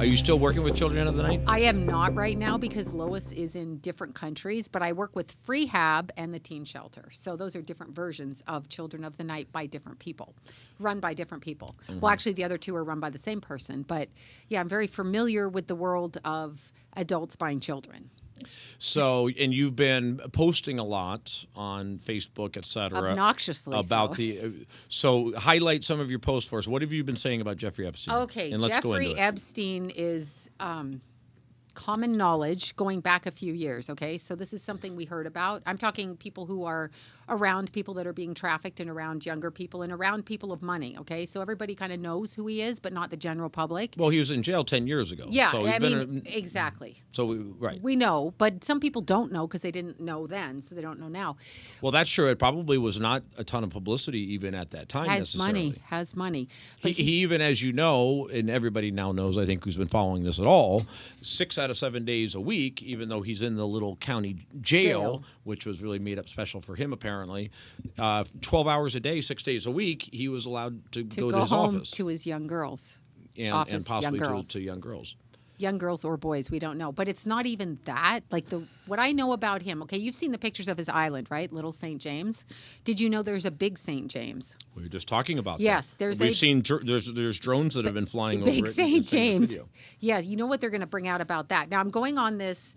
Are you still working with Children of the Night? I am not right now because Lois is in different countries, but I work with Freehab and the Teen Shelter. So those are different versions of Children of the Night by different people, run by different people. Well, actually, the other two are run by the same person. But yeah, I'm very familiar with the world of adults buying children. So, and you've been posting a lot on Facebook, et cetera. Obnoxiously about so. So highlight some of your posts for us. What have you been saying about Jeffrey Epstein? Okay, and let's go into Jeffrey it. Epstein is common knowledge going back a few years, okay? So this is something we heard about. I'm talking people who are around people that are being trafficked and around younger people and around people of money, okay? So everybody kind of knows who he is, but not the general public. Well, he was in jail 10 years ago. Yeah, so I mean, exactly. So, right. We know, but some people don't know because they didn't know then, so they don't know now. Well, that's true. It probably was not a ton of publicity even at that time necessarily. Has money. But He even, as you know, and everybody now knows, I think, who's been following this at all, 6 out of 7 days a week, even though he's in the little county jail. Which was really made up special for him, apparently, 12 hours a day, 6 days a week, he was allowed to go to his home office. to his young girls. And possibly to young girls. Young girls or boys, we don't know. But it's not even that. Like what I know about him, okay, you've seen the pictures of his island, right? Little St. James. Did you know there's a big St. James? We were just talking about yes, that. We've seen there's drones that have been flying over Big it. St. James. Yeah, you know what they're going to bring out about that. Now I'm going on this.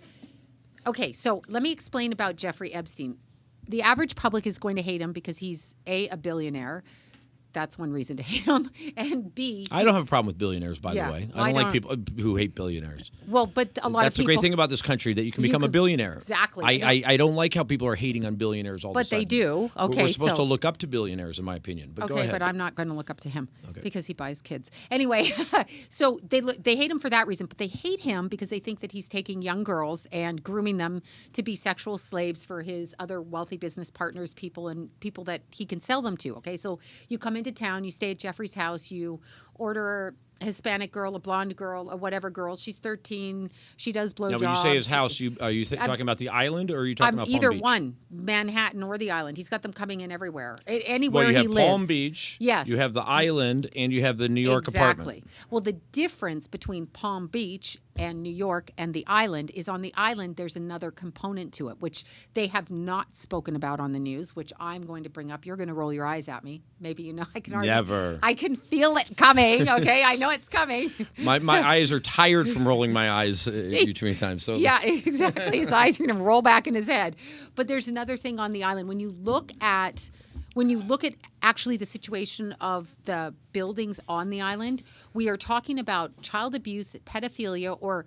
Okay, so let me explain about Jeffrey Epstein. The average public is going to hate him because he's a billionaire. That's one reason to hate him. And B, I don't have a problem with billionaires, by the way. I don't like people who hate billionaires. Well, but a lot of people. That's the great thing about this country, that you can become a billionaire. Exactly. I don't like how people are hating on billionaires all the time. But they do. Okay, we're supposed to look up to billionaires, in my opinion. But go ahead. But I'm not going to look up to him because he buys kids. Anyway, so they hate him for that reason, but they hate him because they think that he's taking young girls and grooming them to be sexual slaves for his other wealthy business partners, people that he can sell them to. Okay, so you come into town, you stay at Jeffrey's house, you order a Hispanic girl, a blonde girl, a whatever girl. She's 13. She does blowjobs. Now, when you say his house, are you talking about the island, or are you talking about Palm either Beach? One, Manhattan or the island. He's got them coming in everywhere, anywhere he lives. Well, you have Palm Beach. Yes. You have the island, and you have the New York apartment. Exactly. Well, the difference between Palm Beach and New York and the island is on the island there's another component to it, which they have not spoken about on the news, which I'm going to bring up. You're going to roll your eyes at me. Maybe you know I can already. Never. I can feel it coming, okay? I know it's coming. My eyes are tired from rolling my eyes at you too many times. So yeah, exactly. His eyes are going to roll back in his head. But there's another thing on the island. When you look at actually the situation of the buildings on the island, we are talking about child abuse, pedophilia, or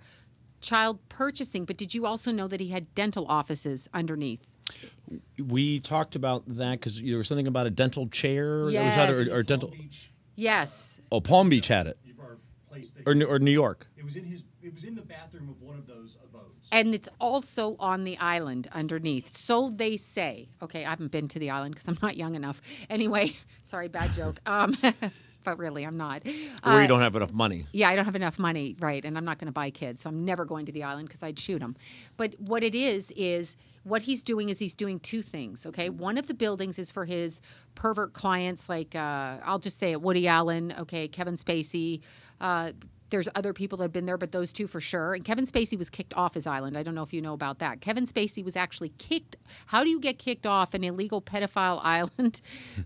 child purchasing. But did you also know that he had dental offices underneath? We talked about that because there was something about a dental chair. Yes. That was or dental. Yes. Oh, Palm Beach had it. Or New York. It was in the bathroom of one of those abodes. And it's also on the island underneath. So they say. Okay, I haven't been to the island because I'm not young enough. Anyway, sorry, bad joke. But really, I'm not. Or you don't have enough money. Yeah, I don't have enough money, right? And I'm not going to buy kids, so I'm never going to the island because I'd shoot them. But what it is what he's doing is he's doing two things, okay? One of the buildings is for his pervert clients, like I'll just say it, Woody Allen, okay, Kevin Spacey. There's other people that have been there, but those two for sure. And Kevin Spacey was kicked off his island. I don't know if you know about that. Kevin Spacey was actually kicked. How do you get kicked off an illegal pedophile island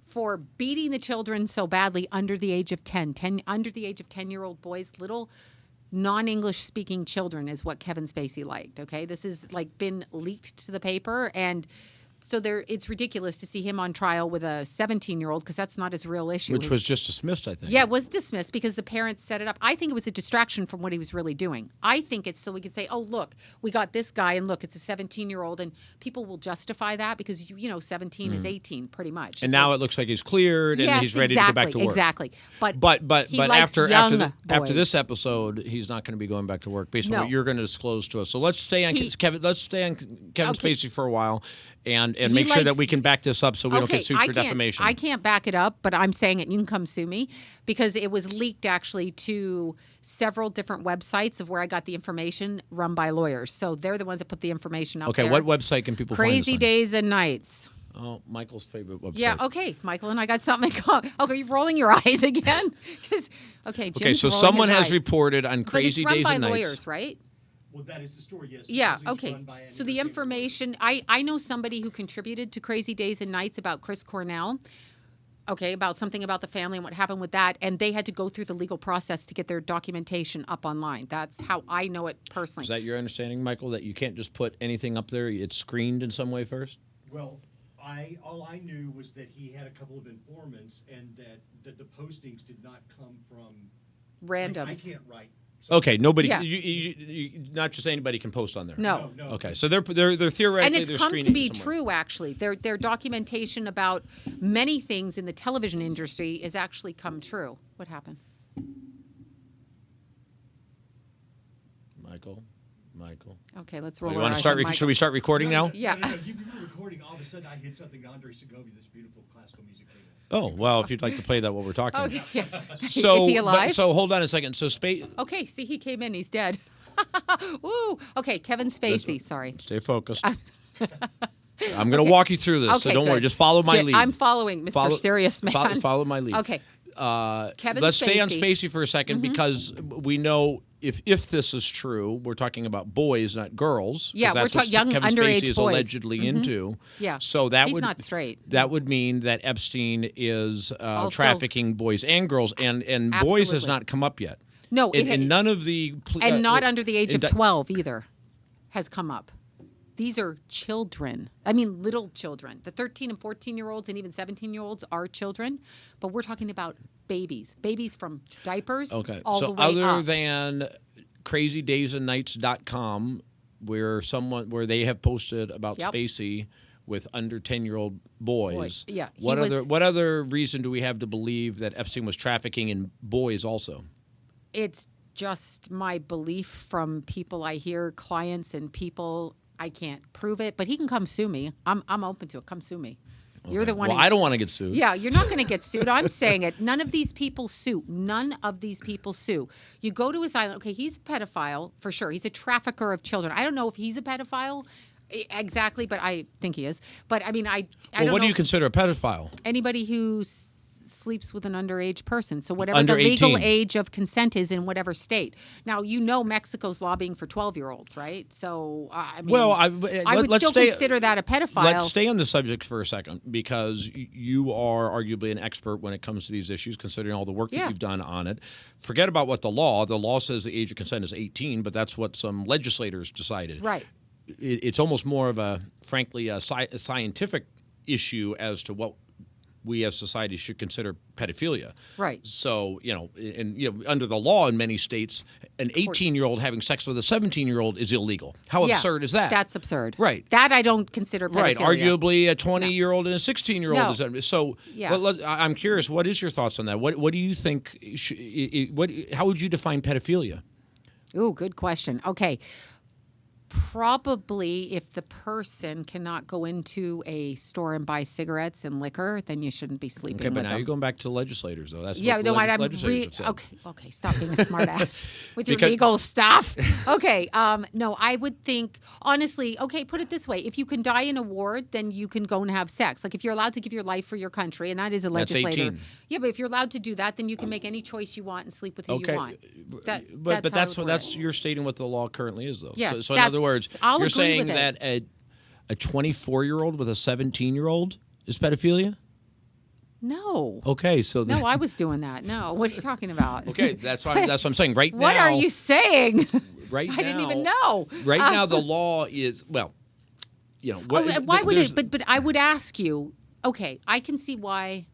for beating the children so badly under the age of 10? Under the age of 10-year-old boys, little non-English speaking children is what Kevin Spacey liked, okay? This has been leaked to the paper, and so it's ridiculous to see him on trial with a 17-year-old because that's not his real issue. Which was just dismissed, I think. Yeah, it was dismissed because the parents set it up. I think it was a distraction from what he was really doing. I think it's so we can say, oh, look, we got this guy, and look, it's a 17-year-old, and people will justify that because, 17 is 18 pretty much. And now it looks like he's cleared and he's ready to go back to work. Exactly. But after this episode, he's not going to be going back to work based on what you're going to disclose to us. So let's stay on Kevin Spacey for a while and make sure that we can back this up so we don't get sued for defamation. I can't back it up, but I'm saying it. You can come sue me because it was leaked actually to several different websites of where I got the information run by lawyers. So they're the ones that put the information up there. Okay, what website can people find this on? Crazy Days and Nights. Oh, Michael's favorite website. Yeah, okay, Michael and I got something in common. Okay, you're rolling your eyes again? Okay, Jim's so rolling someone his has eyes. reported on Crazy But it's Days run and by Nights. lawyers, right? Well, that is the story, yes. Yeah, Supposedly it's okay. run by an So the entertainment information, I know somebody who contributed to Crazy Days and Nights about Chris Cornell, okay, about something about the family and what happened with that, and they had to go through the legal process to get their documentation up online. That's how I know it personally. Is that your understanding, Michael, that you can't just put anything up there? It's screened in some way first? Well, all I knew was that he had a couple of informants and that the postings did not come from Randoms. I can't write. Okay, nobody. Yeah. Not just anybody can post on there. No. Okay, so they're theoretically And it's they're come to screening be it somewhere. true, actually. Their documentation about many things in the television industry has actually come true. What happened? Michael. Okay, let's roll You our want to eyes start? on Michael. Should we start recording now? Yeah. No, you were recording. All of a sudden, I hit something. Andre Segovia, this beautiful classical music thing. Oh well, if you'd like to play that while we're talking. Okay. Yeah. So, Is he alive? So hold on a second. So Okay, see, he came in. He's dead. Woo. Okay, Kevin Spacey. Sorry. Stay focused. I'm going to walk you through this, so Okay, don't worry. good. Just follow my lead. I'm following Mr. Serious Man. Follow my lead. Okay. Kevin Let's stay on Spacey. Spacey for a 2nd because we know if this is true, we're talking about boys, not girls. 'cause Yeah, we're that's what talking young Kevin underage Spacey is boys. allegedly into. Yeah. So that He's would not straight. That would mean that Epstein is Also- trafficking boys and girls, and boys has Absolutely. not come up yet. No, And none of the and not under the age of in- 12 either has come up. These are children. I mean, little children. The 13 and 14-year-olds and even 17-year-olds are children, but we're talking about babies. Babies from diapers Okay. all So the way other up. than crazydaysandnights.com where they have posted about Yep. Spacey with under 10-year-old boys. Yeah, he What was- what other reason do we have to believe that Epstein was trafficking in boys also? It's just my belief from people I hear, clients and people. I can't prove it, but he can come sue me. I'm open to it. Come sue me. You're the one. Well, I don't want to get sued. Yeah, you're not going to get sued. I'm saying it. None of these people sue. None of these people sue. You go to his island. Okay, he's a pedophile for sure. He's a trafficker of children. I don't know if he's a pedophile exactly, but I think he is. But I mean, I Well, don't what know do you consider a pedophile? anybody who sleeps with an underage person. So whatever Under the legal 18. age of consent is in whatever state. Now, you know Mexico's lobbying for 12-year-olds, right? So, I mean, Well, I would let's still stay- consider that a pedophile. Let's stay on the subject for a second because you are arguably an expert when it comes to these issues, considering all the work that Yeah. you've done on it. Forget about what the law says the age of consent is 18, but that's what some legislators decided. Right. It's almost more of frankly, a scientific issue as to what we as society should consider pedophilia. Right. So, under the law in many states, an 18-year-old having sex with a 17-year-old is illegal. How Yeah, absurd is that? That's absurd. Right. That I don't consider pedophilia. Right. Arguably, a 20-year-old and a 16-year-old No. is. So, Yeah. I'm curious. What is your thoughts on that? What do you think? How would you define pedophilia? Ooh, good question. Okay. Probably if the person cannot go into a store and buy cigarettes and liquor, then you shouldn't be sleeping Okay, but with now them. you're going back to legislators, though. That's Yeah, what no, the I'm legislators have said. okay. Stop being a smart ass with your Because- legal stuff. Okay, no, I would think honestly. Okay, put it this way: if you can die in a ward, then you can go and have sex. Like if you're allowed to give your life for your country, and that is a That's legislator. 18. Yeah, but if you're allowed to do that, then you can make any choice you want and sleep with who Okay, you want. but how I that's would what word it. you're stating what the law currently is, though. Yes, So in other that's- words, I'll you're agree saying with it. that a 24-year-old with a 17-year-old is pedophilia? No. Okay, so No, I was doing that. No, what are you talking about? okay, that's what I'm saying. Right now, What are you saying? Right I didn't even now- know. Right now, the law is why Would it? But I would ask you. Okay, I can see why.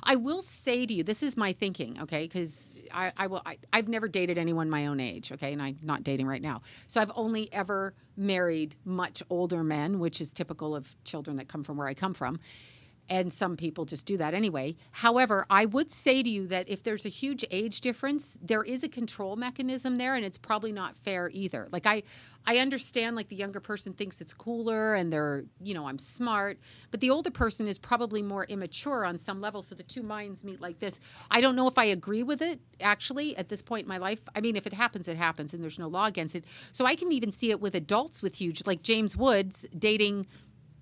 I will say to you, this is my thinking. Okay, because I've never dated anyone my own age. Okay, and I'm not dating right now. So I've only ever married much older men, which is typical of children that come from where I come from. And some people just do that anyway. However, I would say to you that if there's a huge age difference, there is a control mechanism there, and it's probably not fair either. Like I understand like the younger person thinks it's cooler and they're, I'm smart, but the older person is probably more immature on some level. So the two minds meet like this. I don't know if I agree with it actually at this point in my life. I mean, if it happens, it happens, and there's no law against it. So I can even see it with adults with huge, like James Woods dating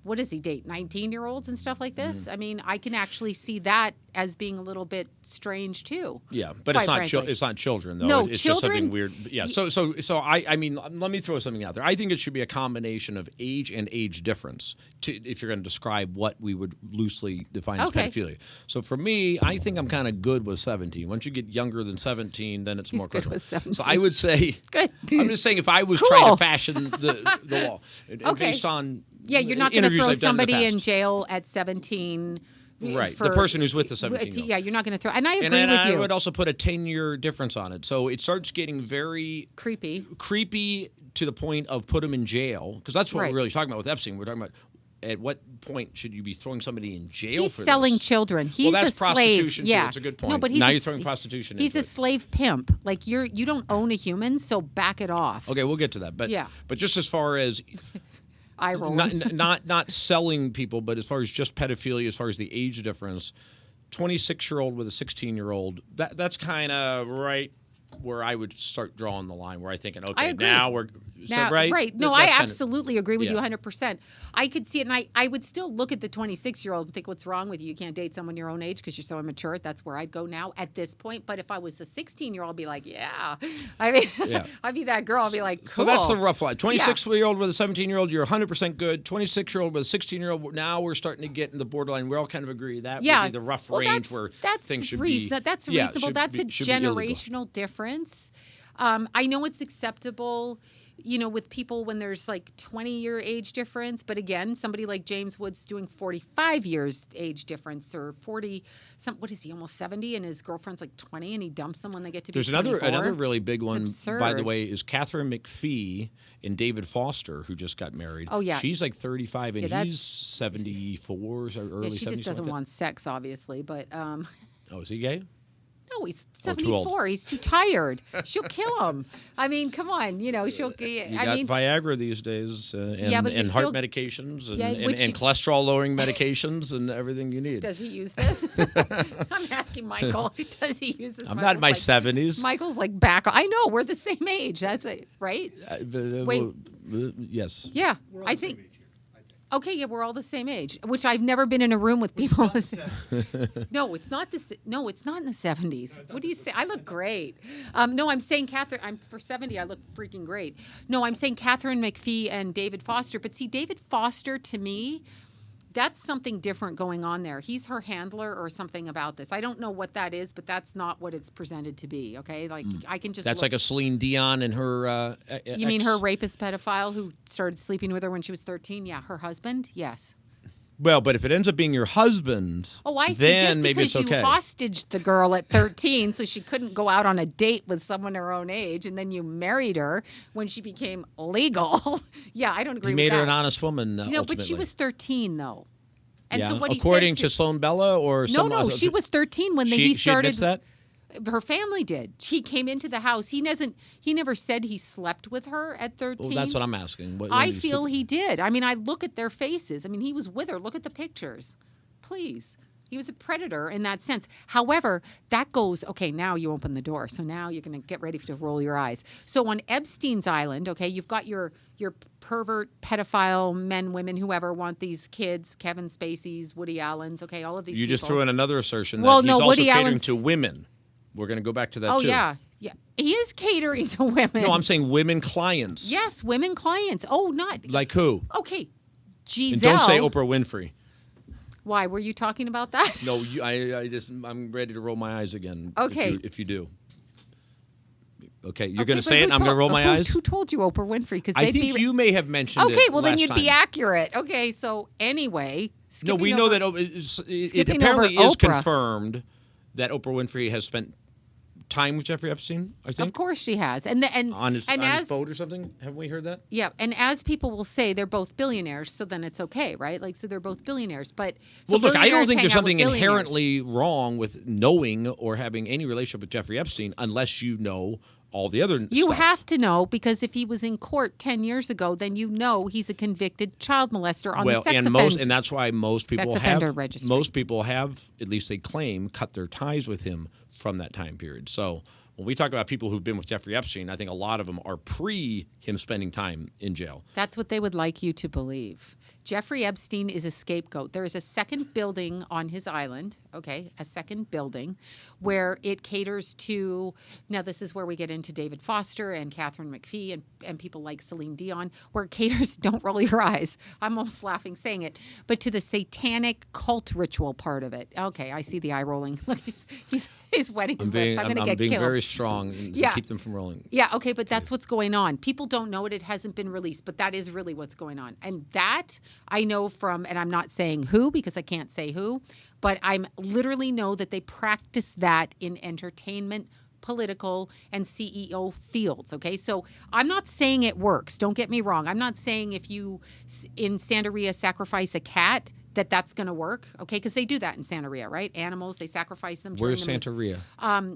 what does he date? 19-year-olds and stuff like this? I mean, I can actually see that as being a little bit strange too. Yeah, but it's quite not frankly. it's not children though. No, it's children- just something weird. Yeah. So I mean, let me throw something out there. I think it should be a combination of age and age difference if you're going to describe what we would loosely define Okay. as pedophilia. So for me, I think I'm kind of good with 17. Once you get younger than 17, then it's He's more good questionable. with 17. So I would say, Good. I'm just saying, if I was Cool. trying to fashion the law, and Okay. based on Yeah, you're not going to interviews throw I've done somebody the in past. jail at 17. Right, the person who's with the 17-year-old. Yeah, you're not going to throw. And I agree And then with I you. would also put a 10-year difference on it. So it starts getting very creepy to the point of put them in jail, because that's what Right. we're really talking about with Epstein. We're talking about at what point should you be throwing somebody in jail He's for selling this? children. He's that's a slave. prostitution, too. Yeah, It's a good point. No, but he's Now a you're throwing s- prostitution He's into a it. slave pimp. Like you don't own a human, so back it off. Okay, we'll get to that. But Yeah. but just as far as Eye roll. not selling people, but as far as just pedophilia, as far as the age difference, 26-year-old with a 16-year-old, that's kind of right where I would start drawing the line, where I'm thinking, I okay, agree. now we're Right. No, That's I kinda- absolutely agree with you yeah. 100%. I could see it, and I would still look at the 26-year-old and think, what's wrong with you? You can't date someone your own age because you're so immature. That's where I'd go now at this point. But if I was a 16-year-old, I'd be like, yeah. I mean, Yeah. I'd be that girl. I'd be like, cool. So that's the rough line. 26-year-old with a 17-year-old, you're 100% good. 26-year-old with a 16-year-old, now we're starting to get in the borderline. We all kind of agree that would be the rough range where things should be. That's yeah, reasonable. should That's be- a should be illegal. generational difference. I know it's acceptable, with people when there's like 20-year age difference. But again, somebody like James Woods doing 45 years age difference or 40. What is he, almost 70? And his girlfriend's like 20, and he dumps them when they get to be There's 24? another really big one, absurd. by the way, is Catherine McPhee and David Foster, who just got married. Oh, yeah. She's like 35, and Yeah, he's 74 or early 70s. Yeah, she just doesn't want sex, obviously. But Oh, is he gay? no, he's Or too old. 74. He's too tired. She'll kill him. I mean, come on. She'll. You I got mean, Viagra these days, Yeah, but and you heart still- medications, and, Yeah, and, which and you- cholesterol-lowering medications, and everything you need. does he use this? I'm asking Michael. Does he use this? I'm not in my Michael's 70s. Michael's like back. I know we're the same age. That's it, right? Wait. Yes. Yeah, We're all I the same think. age here, I think. Okay, yeah, we're all the same age. Which I've never been in a room with people. About 7. No, it's not this. No, it's not in the 70s. What do you say? I look great. No, I'm saying Catherine. I'm for 70. I look freaking great. No, I'm saying Catherine McPhee and David Foster. But see, David Foster to me, that's something different going on there. He's her handler or something about this. I don't know what that is, but that's not what it's presented to be. Okay, like I can just. That's look. like a Celine Dion and her. You mean her rapist pedophile who started sleeping with her when she was 13? Yeah, her husband. Yes. Well, but if it ends up being your husband, Oh, I see. then Just maybe because it's okay. you hostaged the girl at 13 so she couldn't go out on a date with someone her own age, and then you married her when she became legal. Yeah, I don't agree He with made that. her an honest woman. No, but she ultimately. was 13 though. And yeah. so what According he to said Sloan Bella, or no, some no, other- she was 13 when She he started. admits that. Her family did. She came into the house. He never said he slept with her at 13. Well, that's what I'm asking. When I did he feel sit- he did. I mean, I look at their faces. I mean, he was with her. Look at the pictures. Please. He was a predator in that sense. However, that goes, okay, now you open the door. So now you're going to get ready to roll your eyes. So on Epstein's Island, okay, you've got your pervert, pedophile, men, women, whoever want these kids, Kevin Spacey's, Woody Allen's, okay, all of these You people. just threw in another assertion Well, that no, he's also Woody catering Allen's- to women. We're going to go back to that Oh, too. yeah. Yeah. He is catering to women. No, I'm saying women clients. Yes, women clients. Oh, not. Like who? Okay. Giselle. And don't say Oprah Winfrey. Why? Were you talking about that? No, I'm ready to roll my eyes again. Okay. If you do. Okay, you're Okay, going but to say who it and I'm going to told- roll my eyes? Who told you Oprah Winfrey? Because I think you may have mentioned it Okay, well then last you'd be time. accurate. Okay, so anyway, No, we skipping know over- that it skipping apparently over is Oprah. confirmed that Oprah Winfrey has spent time with Jeffrey Epstein, I think. Of course she has, and On his as boat or something? Haven't we heard that? yeah, and as people will say, they're both billionaires, so then it's okay, right? Like, so they're both billionaires. But so Well, look, I don't billionaires think hang there's out with something billionaires. inherently wrong with knowing or having any relationship with Jeffrey Epstein unless you know all the other You stuff. have to know, because if he was in court 10 years ago, then you know he's a convicted child molester on the sex and that's why most people offender have registry. most people have, at least they claim, cut their ties with him from that time period. So when we talk about people who've been with Jeffrey Epstein, I think a lot of them are pre him spending time in jail. That's what they would like you to believe. Jeffrey Epstein is a scapegoat. There is a second building on his island, okay, a second building where it caters to, now this is where we get into David Foster and Catherine McPhee and people like Celine Dion, where it caters, don't roll your eyes, I'm almost laughing saying it, but to the satanic cult ritual part of it. Okay, I see the eye rolling. Look, he's wetting his lips. I'm going to get being killed. very strong and Yeah. keep them from rolling. Yeah, okay, but that's what's going on. People don't know it. It hasn't been released, but that is really what's going on. And that I know from, and I'm not saying who because I can't say who, but I literally know that they practice that in entertainment, political, and CEO fields, okay? So I'm not saying it works. Don't get me wrong. I'm not saying if you in Santeria sacrifice a cat that's going to work, okay? Because they do that in Santeria, right? Animals, they sacrifice them. Where's Santeria?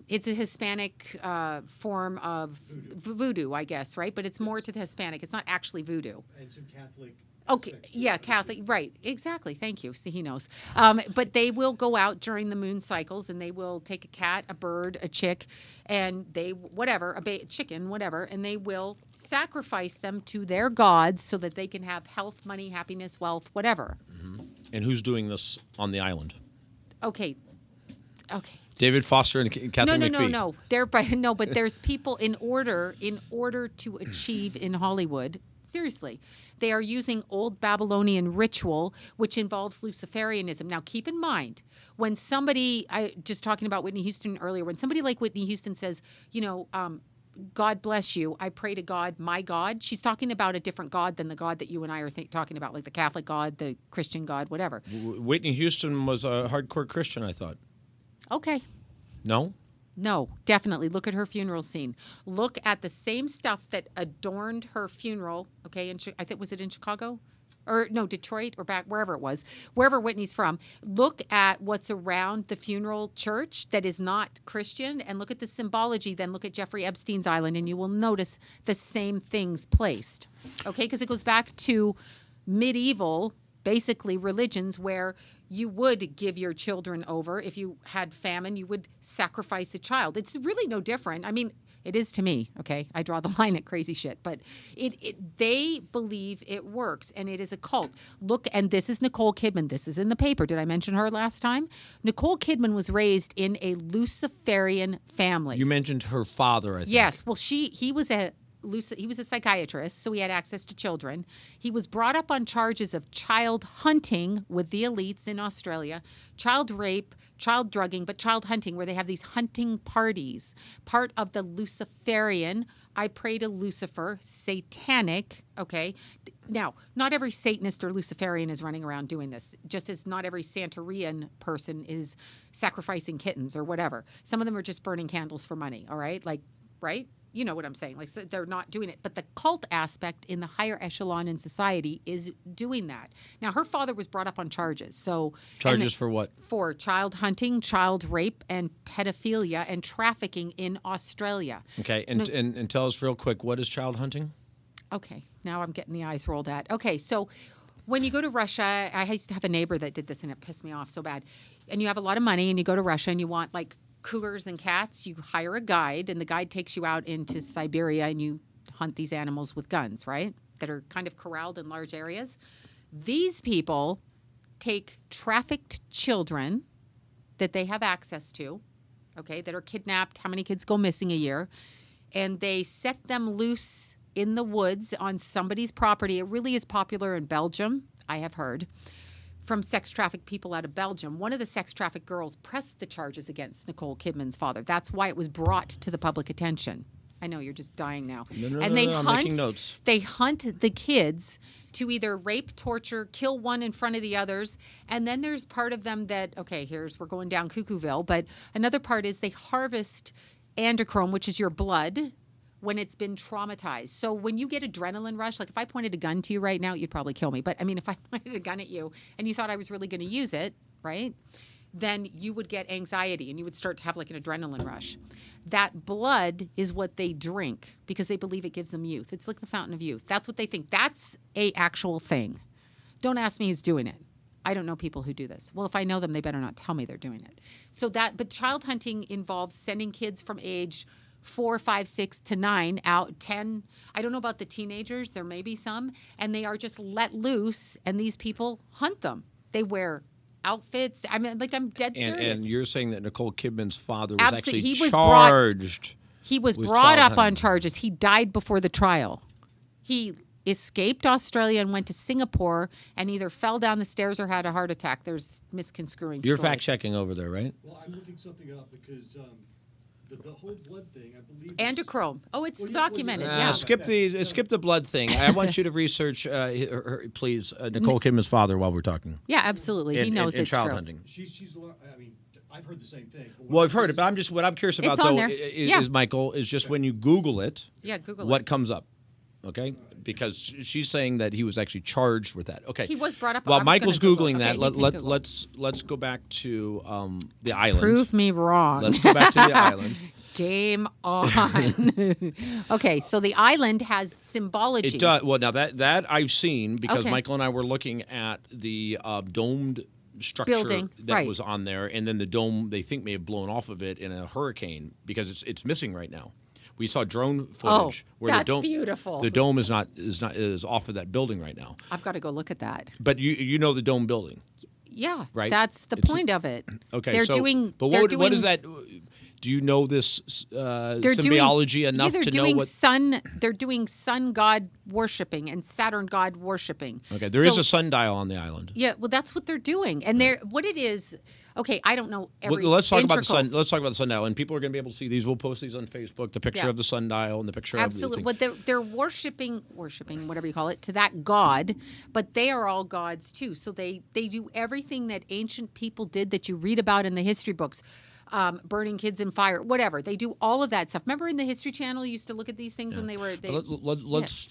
It's a Hispanic form of voodoo, I guess, right? But it's more to the Hispanic. It's not actually voodoo. And some Catholic. Okay, aspects to yeah, it. Catholic, right, exactly. Thank you. See, he knows. But they will go out during the moon cycles, and they will take a cat, a bird, a chick, and they whatever, chicken, whatever, and they will sacrifice them to their gods so that they can have health, money, happiness, wealth, whatever. And who's doing this on the island? Okay. David Foster and Catherine McPhee. No. But there's people in order to achieve in Hollywood. Seriously, they are using old Babylonian ritual, which involves Luciferianism. Now, keep in mind, when somebody, just talking about Whitney Houston earlier, when somebody like Whitney Houston says, God bless you, I pray to God, my God, she's talking about a different God than the God that you and I are talking about, like the Catholic God, the Christian God, whatever. Whitney Houston was a hardcore Christian, I thought. Okay. No? No, definitely. Look at her funeral scene. Look at the same stuff that adorned her funeral. Okay, I think was it in Chicago, or no, Detroit, or back wherever it was, wherever Whitney's from. Look at what's around the funeral church that is not Christian, and look at the symbology. Then look at Jeffrey Epstein's island, and you will notice the same things placed. Okay, because it goes back to medieval, basically religions where you would give your children over. If you had famine, you would sacrifice a child. It's really no different. I mean, it is to me, okay? I draw the line at crazy shit, but they believe it works, and it is a cult. Look, and this is Nicole Kidman. This is in the paper. Did I mention her last time? Nicole Kidman was raised in a Luciferian family. You mentioned her father, I think. Yes. Well, he was a psychiatrist, so he had access to children. He was brought up on charges of child hunting with the elites in Australia, child rape, child drugging, but child hunting, where they have these hunting parties, part of the Luciferian, I pray to Lucifer, satanic, okay? Now, not every Satanist or Luciferian is running around doing this, just as not every Santerian person is sacrificing kittens or whatever. Some of them are just burning candles for money, all right? Like, right? You know what I'm saying. Like, so they're not doing it. But the cult aspect in the higher echelon in society is doing that. Now, her father was brought up on charges. Charges for what? For child hunting, child rape, and pedophilia and trafficking in Australia. Okay, and tell us real quick, what is child hunting? Okay, now I'm getting the eyes rolled at. Okay, so when you go to Russia, I used to have a neighbor that did this, and it pissed me off so bad. And you have a lot of money, and you go to Russia, and you want, like, cougars and cats. You hire a guide, and the guide takes you out into Siberia, and you hunt these animals with guns, right? That are kind of corralled in large areas. These people take trafficked children that they have access to, okay, that are kidnapped. How many kids go missing a year? And they set them loose in the woods on somebody's property. It really is popular in Belgium, I have heard, from sex trafficked people out of Belgium. One of the sex trafficked girls pressed the charges against Nicole Kidman's father. That's why it was brought to the public attention. I know you're just dying now. No, I'm making notes. They hunt the kids to either rape, torture, kill one in front of the others. And then there's part of them that, okay, we're going down Cuckooville, but another part is they harvest androchrome, which is your blood, when it's been traumatized. So when you get adrenaline rush, like if I pointed a gun to you right now, you'd probably kill me. But I mean, if I pointed a gun at you and you thought I was really going to use it, right, then you would get anxiety and you would start to have like an adrenaline rush. That blood is what they drink because they believe it gives them youth. It's like the fountain of youth. That's what they think. That's a actual thing. Don't ask me who's doing it. I don't know people who do this. Well, if I know them, they better not tell me they're doing it. But child hunting involves sending kids from age 4, 5, 6 to 9 out 10. I don't know about the teenagers. There may be some. And they are just let loose. And these people hunt them. They wear outfits. I mean, like, I'm dead serious. And you're saying that Nicole Kidman's father was Absolutely. actually He was charged. He was with brought child up on hunting. charges. He died before the trial. He escaped Australia and went to Singapore and either fell down the stairs or had a heart attack. There's misconstruing You're stories. fact-checking over there, right? Well, I'm looking something up because the whole blood thing, I believe. is- Androchrome. Oh, it's Well, documented. well, Yeah. Skip the blood thing. I want you to research, please, Nicole Kidman's father while we're talking. Yeah, absolutely. He knows in it's child true. hunting. She's. I mean, I've heard the same thing. Well, I've heard it, but what I'm curious about It's on though there. is, Yeah. is Michael is just when you Google it, Yeah, Google what it. comes up, okay? Because she's saying that he was actually charged with that. Okay. He was brought up. While I'm just Michael's gonna Google. googling that, Okay, you can Google. let's go back to the island. Prove me wrong. Let's go back to the island. Game on. Okay, so the island has symbology. It does. Well, now that I've seen because Okay. Michael and I were looking at the domed structure Building, that right. was on there, and then the dome they think may have blown off of it in a hurricane because it's missing right now. We saw drone footage where that's the dome beautiful. The dome is off of that building right now. I've got to go look at that. But you know the dome building. Yeah, Right. that's the It's- point of it. Okay, they're so doing. But they're what doing, is that? Do you know this They're symbology doing, enough they're to know doing what? They're doing sun god worshiping and Saturn god worshiping. Okay, there is So- a sundial on the island. Yeah, well, that's what they're doing, and they're what it is. Okay, I don't know every. Let's talk about the integral- sun. Let's talk about the sundial, and people are going to be able to see these. We'll post these on Facebook. The picture Yeah. of the sundial and the picture Absolutely, of but they're worshiping whatever you call it to that god, but they are all gods too. So they do everything that ancient people did that you read about in the history books. Burning kids in fire, whatever. They do all of that stuff. Remember in the History Channel, you used to look at these things when they were. Let's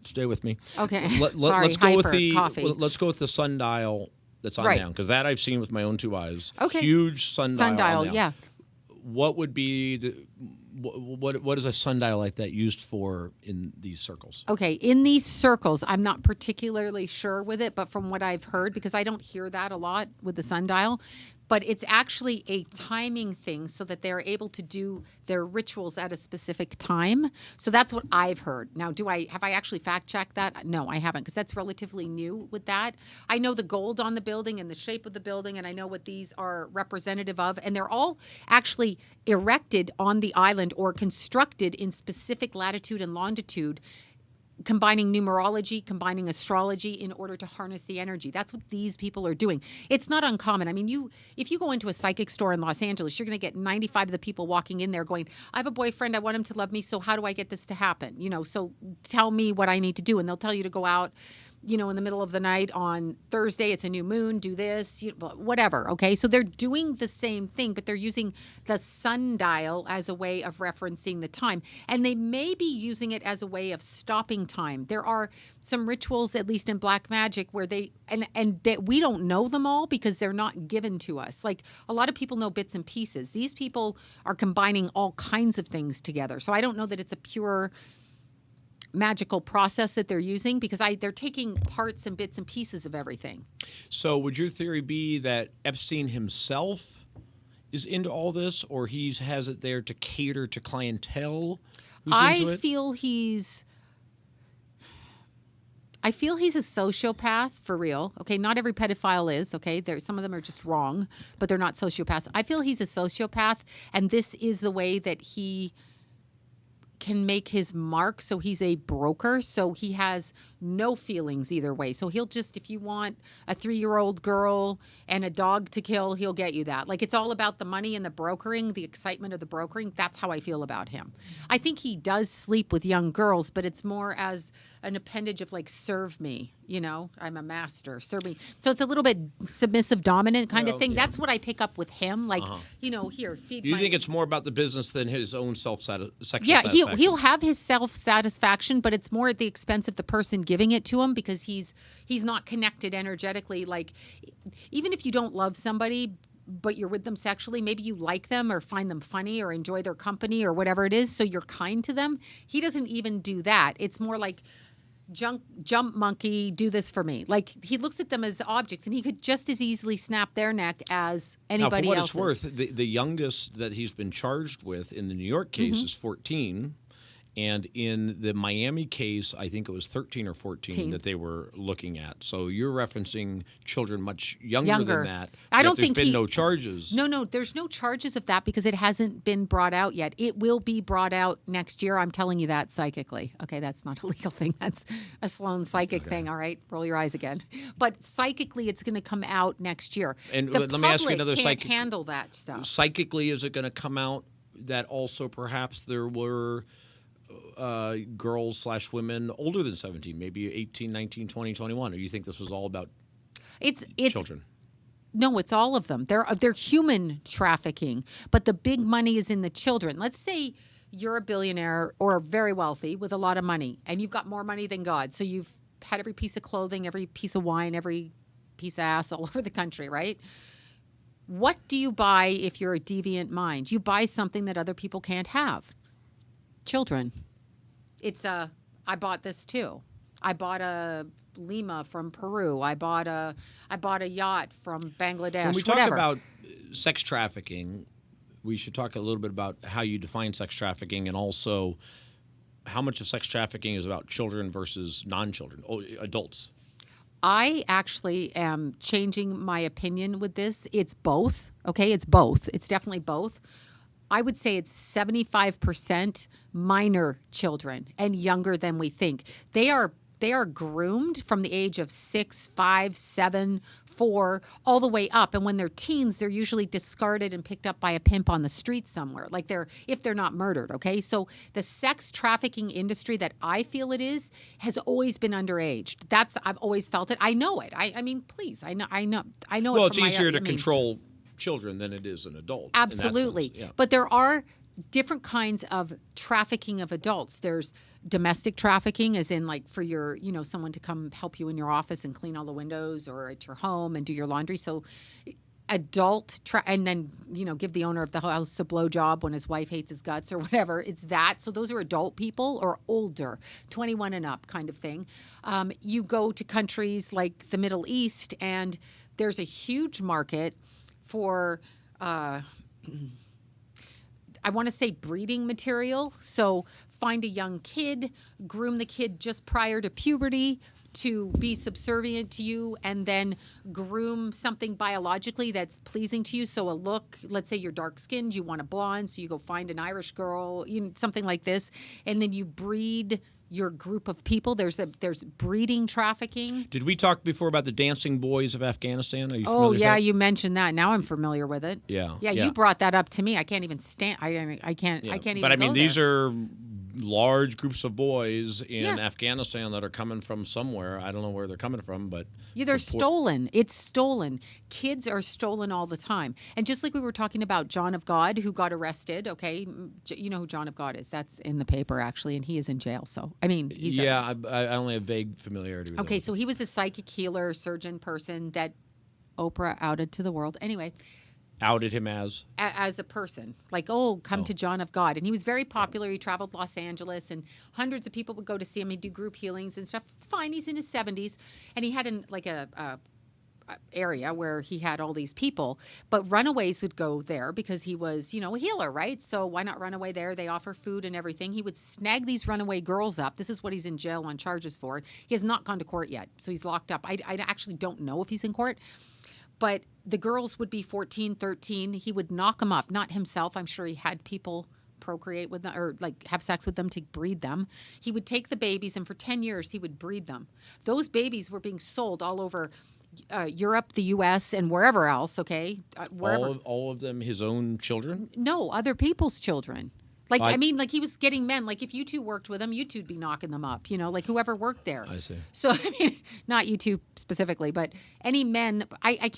stay with me. Okay. Let's Sorry, go with hyper the coffee. let's go with the sundial that's on Right. down because that I've seen with my own two eyes. Okay. Huge sundial. on Sundial, down. yeah. What would be the what is a sundial like that used for in these circles? Okay, in these circles, I'm not particularly sure with it, but from what I've heard, because I don't hear that a lot with the sundial, but it's actually a timing thing so that they're able to do their rituals at a specific time. So that's what I've heard. Now, have I actually fact checked that? No, I haven't, because that's relatively new with that. I know the gold on the building and the shape of the building, and I know what these are representative of, and they're all actually erected on the island or constructed in specific latitude and longitude, combining numerology, combining astrology in order to harness the energy. That's what these people are doing. It's not uncommon. I mean, if you go into a psychic store in Los Angeles, you're going to get 95 of the people walking in there going, I have a boyfriend, I want him to love me, so how do I get this to happen? So tell me what I need to do. And they'll tell you to go out, in the middle of the night on Thursday, it's a new moon, do this, whatever, okay? So they're doing the same thing, but they're using the sundial as a way of referencing the time. And they may be using it as a way of stopping time. There are some rituals, at least in black magic, where and that we don't know them all because they're not given to us. Like, a lot of people know bits and pieces. These people are combining all kinds of things together. So I don't know that it's a pure magical process that they're using because they're taking parts and bits and pieces of everything. So would your theory be that Epstein himself is into all this, or he has it there to cater to clientele who's into I it? feel he's a sociopath for real. Okay, not every pedophile is. Okay, some of them are just wrong, but they're not sociopaths. I feel he's a sociopath, and this is the way that he can make his mark. So he's a broker. So he has no feelings either way. So he'll just, if you want a 3-year-old girl and a dog to kill, he'll get you that. Like, it's all about the money and the brokering, the excitement of the brokering. That's how I feel about him. I think he does sleep with young girls, but it's more as an appendage of like, serve me, I'm a master, serve me. So it's a little bit submissive, dominant kind of thing. yeah. That's what I pick up with him. Like, here, feed You my... think it's more about the business than his own sexual Yeah, satisfaction? he'll have his self-satisfaction, but it's more at the expense of the person giving it to him because he's not connected energetically. Like, even if you don't love somebody, but you're with them sexually, maybe you like them or find them funny or enjoy their company or whatever it is, so you're kind to them. He doesn't even do that. It's more like jump monkey, do this for me. Like, he looks at them as objects, and he could just as easily snap their neck as anybody now, for what else's. it's worth, the youngest that he's been charged with in the New York case Mm-hmm. is 14. And in the Miami case, I think it was 13 or 14 that they were looking at. So you're referencing children much younger than that. I don't there's think been no charges. No, there's no charges of that because it hasn't been brought out yet. It will be brought out next year. I'm telling you that psychically. Okay, that's not a legal thing. That's a Sloan psychic thing. All right, roll your eyes again. But psychically, it's going to come out next year. And the let me ask you public another can't psychic- handle that stuff. Psychically, is it going to come out that also perhaps there were girls/women older than 17, maybe 18, 19, 20, 21? Or you think this was all about It's children? No, it's all of them. They're human trafficking, but the big money is in the children. Let's say you're a billionaire or very wealthy with a lot of money, and you've got more money than God. So you've had every piece of clothing, every piece of wine, every piece of ass all over the country, right? What do you buy if you're a deviant mind? You buy something that other people can't have. Children. I bought this too. I bought a Lima from Peru. I bought a yacht from Bangladesh. When we talk whatever. about sex trafficking, we should talk a little bit about how you define sex trafficking and also how much of sex trafficking is about children versus non-children, adults. I actually am changing my opinion with this. It's both. Okay, it's both. It's definitely both. I would say it's 75% minor children and younger than we think. They are groomed from the age of 6, 5, 7, 4, all the way up. And when they're teens, they're usually discarded and picked up by a pimp on the street somewhere. Like if they're not murdered. Okay, so the sex trafficking industry that I feel it is has always been underage. I've always felt it. I know it. I mean, please, I know. Well, it it's from easier to I mean, control children than it is an adult. Absolutely. In that sense, yeah. But there are different kinds of trafficking of adults. There's domestic trafficking, as in like for your, someone to come help you in your office and clean all the windows or at your home and do your laundry. So and then, give the owner of the house a blowjob when his wife hates his guts or whatever. It's that. So those are adult people or older, 21 and up kind of thing. You go to countries like the Middle East and there's a huge market for, I want to say breeding material. So find a young kid, groom the kid just prior to puberty to be subservient to you, and then groom something biologically that's pleasing to you. So a look, let's say you're dark skinned, you want a blonde, so you go find an Irish girl, something like this, and then you breed your group of people. There's breeding trafficking. Did we talk before about the dancing boys of Afghanistan? Are you familiar Oh with yeah, that? you mentioned that. Now I'm familiar with it. Yeah. You brought that up to me. I can't even stand. I can't. Yeah. I can't even. But I mean, go these there. are large groups of boys in Yeah. Afghanistan that are coming from somewhere. I don't know where they're coming from, but They're stolen. It's stolen. Kids are stolen all the time. And just like we were talking about John of God, who got arrested, okay? You know who John of God is. That's in the paper, actually, and he is in jail. So, I mean, he's I only have vague familiarity with okay, him. so he was a psychic healer, surgeon person that Oprah outed to the world. Anyway, Outed him as? as a person, like, come to John of God. And he was very popular. He traveled Los Angeles, and hundreds of people would go to see him. He'd do group healings and stuff. It's fine. He's in his 70s, and he had a area where he had all these people, but runaways would go there because he was, a healer, right? So why not run away there? They offer food and everything. He would snag these runaway girls up. This is what he's in jail on charges for. He has not gone to court yet, so he's locked up. I actually don't know if he's in court. But the girls would be 14, 13. He would knock them up, not himself. I'm sure he had people procreate with them or like have sex with them to breed them. He would take the babies, and for 10 years, he would breed them. Those babies were being sold all over Europe, the U.S., and wherever else, okay? Wherever. All of them his own children? No, other people's children. Like, he was getting men. Like, if you two worked with him, you two'd be knocking them up, like whoever worked there. I see. So, I mean, not you two specifically, but any men, I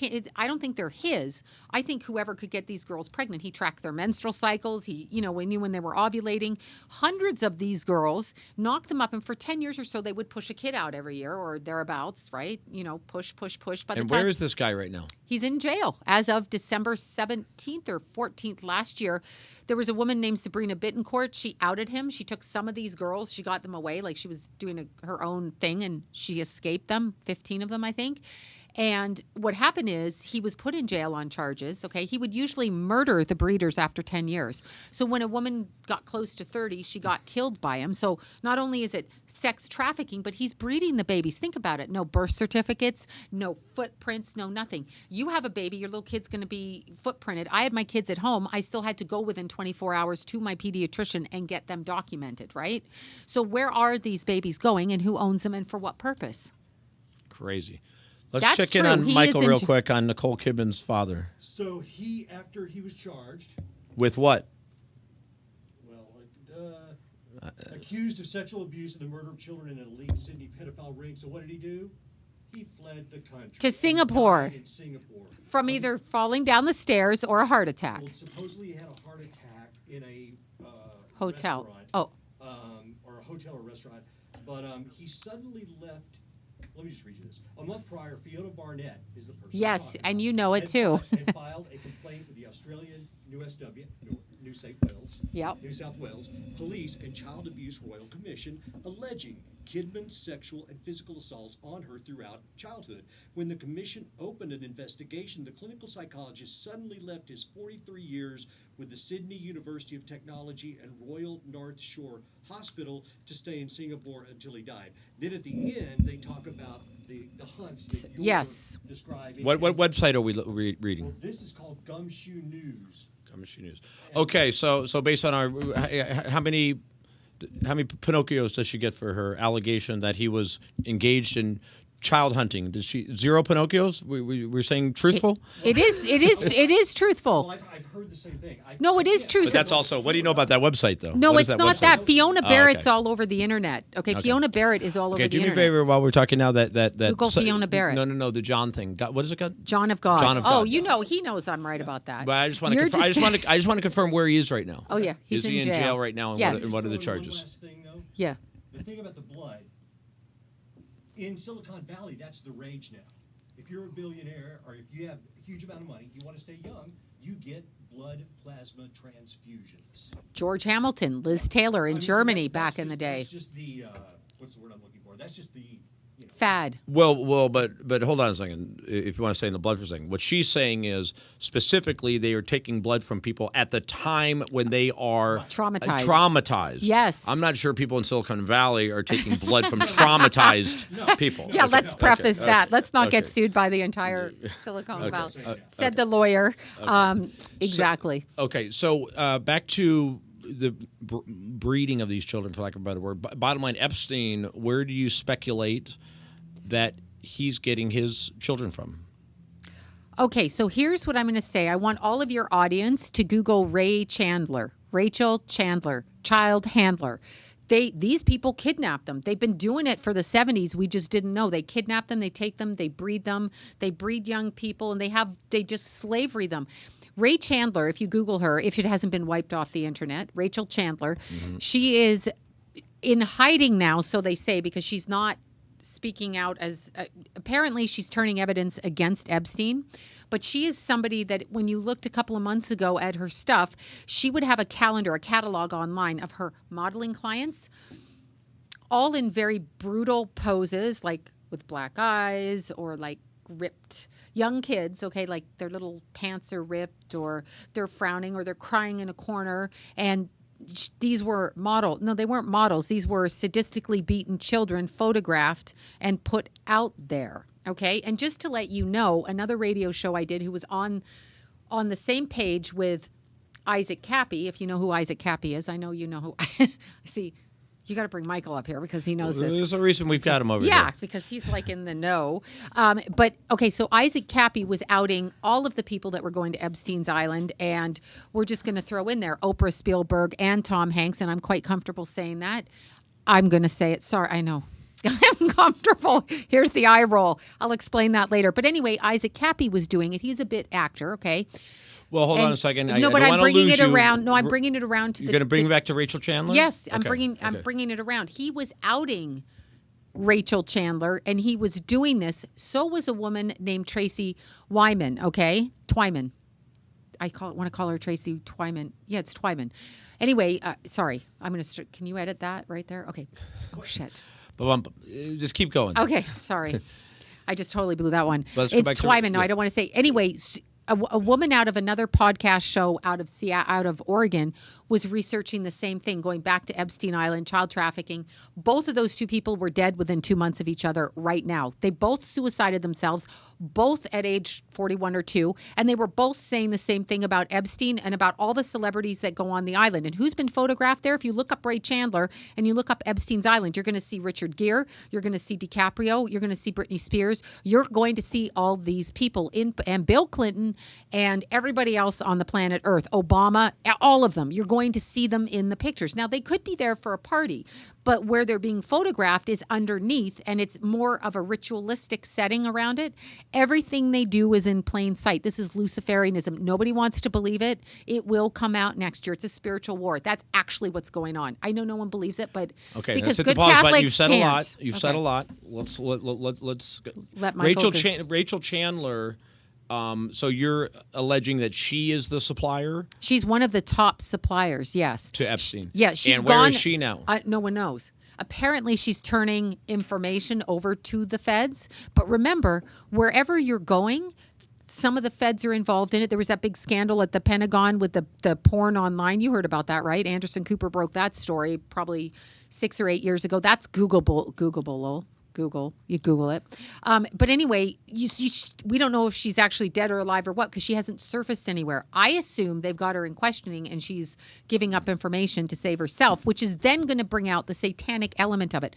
don't think they're his. I think whoever could get these girls pregnant, he tracked their menstrual cycles. He, we knew when they were ovulating. Hundreds of these girls, knocked them up, and for 10 years or so, they would push a kid out every year or thereabouts, right? Push. By the time Where is this guy right now? he's in jail as of December 17th or 14th last year. There was a woman named Sabrina a bit in court. She outed him. She took some of these girls. She got them away. Like she was doing her own thing and she escaped them, 15 of them, I think. And what happened is he was put in jail on charges, okay? He would usually murder the breeders after 10 years. So when a woman got close to 30, she got killed by him. So not only is it sex trafficking, but he's breeding the babies. Think about it. No birth certificates, no footprints, no nothing. You have a baby, your little kid's going to be footprinted. I had my kids at home. I still had to go within 24 hours to my pediatrician and get them documented, right? So where are these babies going and who owns them and for what purpose? Crazy. Let's That's check in true. on He Michael is in real quick on Nicole Kidman's father. So after he was charged, With what? accused of sexual abuse and the murder of children in an elite Sydney pedophile ring. So what did he do? He fled the country. To Singapore. And died in Singapore. From either falling down the stairs or a heart attack. Well, supposedly he had a heart attack in a Hotel. restaurant, Oh, or a hotel or restaurant. But he suddenly left. Let me just read you this. A month prior, Fiona Barnett is the person. yes, talking and about, you know it had too. had filed a complaint with the Australian New South Wales. Yep. New South Wales Police and Child Abuse Royal Commission alleging Kidman's sexual and physical assaults on her throughout childhood. When the commission opened an investigation, the clinical psychologist suddenly left his 43 years with the Sydney University of Technology and Royal North Shore Hospital to stay in Singapore until he died. Then at the end, they talk about the hunts that you're Yes. describing. What reading? Well, this is called Gumshoe News. Gumshoe News. Okay, so based on our how many Pinocchios does she get for her allegation that he was engaged in child hunting? Did she 0 Pinocchios? We're saying truthful? It is truthful. Well, I've heard the same thing. No, it is But truthful. that's also, what do you know about that website, though? No, What it's is not website? that. Fiona Oh, Barrett's okay. all over the internet. Okay, Fiona Barrett is all over Okay, the do me a internet. favor while we're talking now that Google Fiona Barrett. No, the John thing. What is it called? John of God. John of Oh, God. you know, he knows I'm right about that. But I just want You're to I just want to confirm where he is right now. Oh, yeah, he's is he in in jail. right now? And Yes. what are the One charges? last thing, though. Yeah. The thing about the blood, in Silicon Valley, that's the rage now. If you're a billionaire or if you have a huge amount of money, you want to stay young, you get blood plasma transfusions. George Hamilton, Liz Taylor in I mean, so Germany that's back in the day. That's just the, what's the word I'm looking for? That's just the, Fad. Well, but hold on a second. If you want to stay in the blood for a second, what she's saying is specifically they are taking blood from people at the time when they are Traumatized. Yes. I'm not sure people in Silicon Valley are taking blood from traumatized people. Yeah, Okay, let's okay, preface okay, that. Let's not get okay. sued by the entire Silicon Okay. Valley. Okay. Said the lawyer. Exactly. Okay, so back to the breeding of these children, for lack of a better word. Bottom line, Epstein, where do you speculate that he's getting his children from? Okay, so here's what I'm going to say. I want all of your audience to Google Rachel Chandler, child handler. These people kidnap them. They've been doing it for the 70s. We just didn't know. They kidnap them, they take them, they breed young people, and they just slavery them. Ray Chandler, if you Google her, if it hasn't been wiped off the internet, Rachel Chandler, she is in hiding now, so they say, because she's not speaking out as apparently she's turning evidence against Epstein. But she is somebody that when you looked a couple of months ago at her stuff, she would have a catalog online of her modeling clients, all in very brutal poses, like with black eyes or like ripped young kids, okay, like their little pants are ripped or they're frowning or they're crying in a corner. And these were they weren't models. These were sadistically beaten children photographed and put out there, okay? And just to let you know, another radio show I did who was on the same page with Isaac Cappy, if you know who Isaac Cappy is. I know you know who. See, you got to bring Michael up here because he knows this. There's a reason we've got him over Yeah, here. because he's like in the know. But okay, so Isaac Cappy was outing all of the people that were going to Epstein's Island, and we're just going to throw in there Oprah, Spielberg, and Tom Hanks, and I'm quite comfortable saying that. I'm going to say it. Sorry, I know. I'm comfortable. Here's the eye roll. I'll explain that later. But anyway, Isaac Cappy was doing it. He's a bit actor, okay? Well, hold on a second. No, but I'm bringing it around. No, I'm bringing it around to You're going to bring it back to Rachel Chandler? Yes, I'm Okay, I'm bringing it around. He was outing Rachel Chandler, and he was doing this. So was a woman named Tracy Wyman. Okay, Twyman. want to call her Tracy Twyman. Yeah, it's Twyman. Anyway, sorry. I'm going to can you edit that right there? Okay. Oh, shit. Just keep going. Okay, sorry. I just totally blew that one. Let's It's go back to- Twyman. No, yeah. I don't want to say. Anyway, a woman out of another podcast show out of Oregon was researching the same thing, going back to Epstein Island, child trafficking. Both of those two people were dead within 2 months of each other right now. They both suicided themselves, both at age 41 or 2, and they were both saying the same thing about Epstein and about all the celebrities that go on the island. And who's been photographed there? If you look up Ray Chandler and you look up Epstein's Island, you're going to see Richard Gere, you're going to see DiCaprio, you're going to see Britney Spears, you're going to see all these people and Bill Clinton and everybody else on the planet Earth, Obama, all of them. You're going to see them in the pictures. Now, they could be there for a party, but where they're being photographed is underneath, and it's more of a ritualistic setting around it. Everything they do is in plain sight. This is Luciferianism. Nobody wants to believe it. It will come out next year. It's a spiritual war. That's actually what's going on. I know no one believes it, but Okay, because let's hit good the pause Catholics button. You've said can't. a lot. You've said Okay. a lot. Let's Let Michael Rachel Chandler. So you're alleging that she is the supplier She's one of the top suppliers, yes. to Epstein. Yeah, she's and gone. where is she now? No one knows. Apparently, she's turning information over to the feds. But remember, wherever you're going, some of the feds are involved in it. There was that big scandal at the Pentagon with the porn online. You heard about that, right? Anderson Cooper broke that story probably 6 or 8 years ago. That's Googleable. You Google it. But anyway, we don't know if she's actually dead or alive or what, because she hasn't surfaced anywhere. I assume they've got her in questioning and she's giving up information to save herself, which is then going to bring out the satanic element of it.